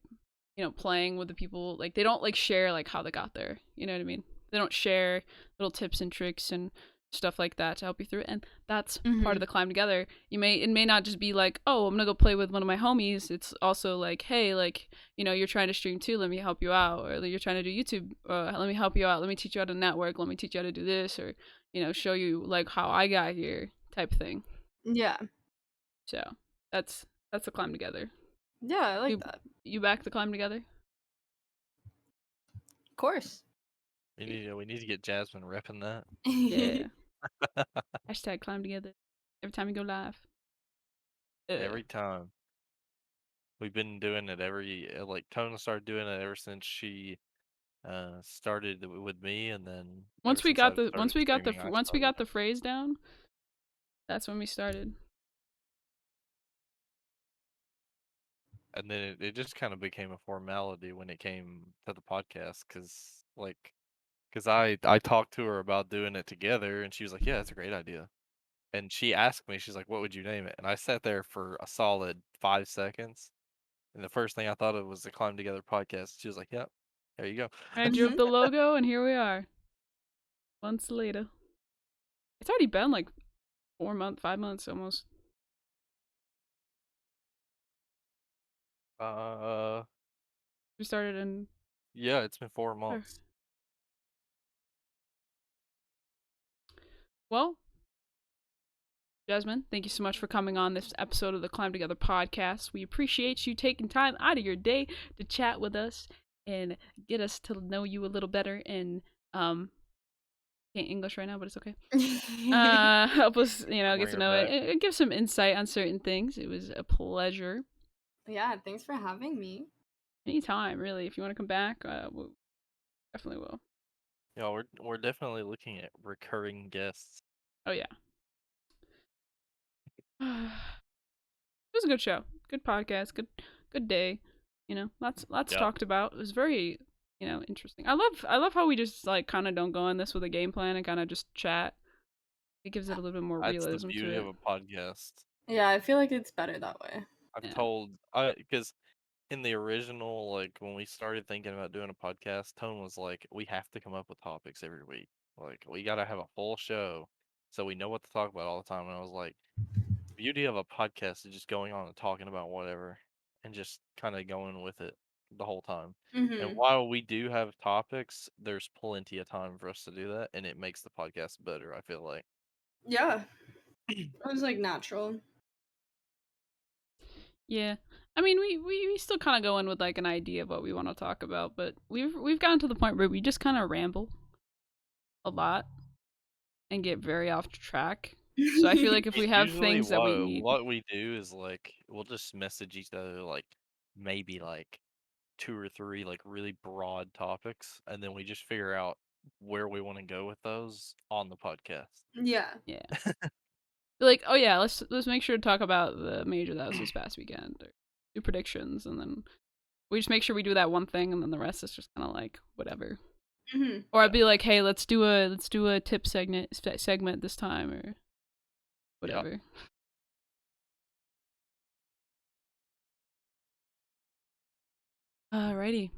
A: you know, playing with the people. Like they don't like share like how they got there, you know what I mean? They don't share little tips and tricks and stuff like that to help you through it, and that's part of the Climb Together. It may not just be like, oh, I'm gonna go play with one of my homies. It's also like, hey, like, you know, you're trying to stream too, let me help you out. Or you're trying to do YouTube, let me help you out, let me teach you how to network, let me teach you how to do this, or, you know, show you like how I got here type thing.
C: Yeah.
A: So that's the Climb Together.
C: Yeah, I like that.
A: You back the Climb Together?
C: Of course.
B: We need to get Jasmine repping that.
A: Yeah. Hashtag Climb Together every time you go live.
B: Every time. We've been doing it like Tona started doing it ever since she started with me, and then ever
A: once we
B: since I
A: got the
B: started streaming, I
A: once we
B: started.
A: got the phrase down, that's when we started.
B: And then it just kind of became a formality when it came to the podcast, because I talked to her about doing it together, and she was like, yeah, that's a great idea. And she asked me, she's like, what would you name it? And I sat there for a solid 5 seconds, and the first thing I thought of was the Climb Together podcast. She was like, yep, there you go.
A: I drew up the logo, and here we are. Months later. It's already been like 5 months almost. We started in.
B: Yeah, it's been 4 months.
A: Well, Jasmine, thank you so much for coming on this episode of the Climb Together podcast. We appreciate you taking time out of your day to chat with us and get us to know you a little better. And can't English right now, but it's okay. Help us, you know, get to know it and give some insight on certain things. It was a pleasure.
C: Yeah, thanks for having me.
A: Anytime, really. If you want to come back, we'll definitely will.
B: Yeah, we're definitely looking at recurring guests.
A: Oh yeah. It was a good show, good podcast, good day. You know, lots talked about. It was very, you know, interesting. I love how we just like kind of don't go in this with a game plan and kind of just chat. It gives it a little bit more realism to it.
B: That's the beauty of a podcast.
C: Yeah, I feel like it's better that way.
B: Because in the original, like when we started thinking about doing a podcast, Tone was like, we have to come up with topics every week. Like we gotta have a full show so we know what to talk about all the time. And I was like, the beauty of a podcast is just going on and talking about whatever and just kind of going with it. the whole time. And
C: Mhm.
B: while we do have topics, there's plenty of time for us to do that, and it makes the podcast better, I feel like.
C: Yeah. It was like natural.
A: Yeah. I mean, we still kind of go in with like an idea of what we want to talk about, but we've gotten to the point where we just kind of ramble a lot and get very off track. So I feel like if we have
B: Usually
A: things that we need,
B: what we do is like we'll just message each other like maybe like 2 or 3 like really broad topics, and then we just figure out where we want to go with those on the podcast.
C: Yeah.
A: yeah, Be like, oh yeah, let's make sure to talk about the major that was this past weekend, or do predictions, and then we just make sure we do that one thing, and then the rest is just kind of like whatever.
C: Mhm.
A: Or I'd be like, hey, let's do a tip segment this time, or whatever. Alrighty.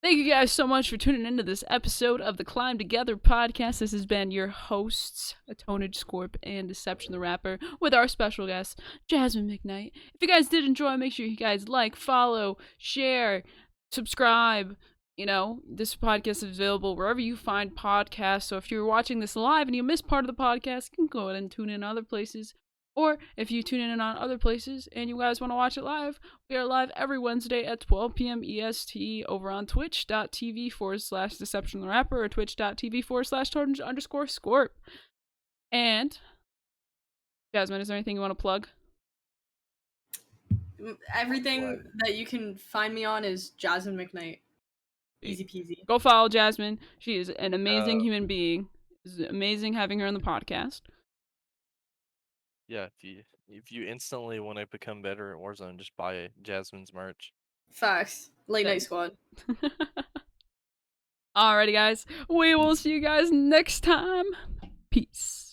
A: Thank you guys so much for tuning into this episode of the Climb Together podcast. This has been your hosts, Atonage Scorp and Deception the Rapper, with our special guest, Jasmine McKnight. If you guys did enjoy, make sure you guys like, follow, share, subscribe. You know, this podcast is available wherever you find podcasts. So if you're watching this live and you missed part of the podcast, you can go ahead and tune in other places. Or if you tune in on other places and you guys want to watch it live, we are live every Wednesday at 12 p.m. EST over on twitch.tv/Deception the Rapper or twitch.tv/Torrent_Scorp. And, Jasmine, is there anything you want to plug?
C: Everything that you can find me on is Jasmine McKnight. Easy peasy.
A: Go follow Jasmine. She is an amazing human being. It's amazing having her on the podcast.
B: Yeah, if you instantly want to become better at Warzone, just buy Jasmine's merch.
C: Facts. Late night squad.
A: Alrighty, guys. We will see you guys next time. Peace.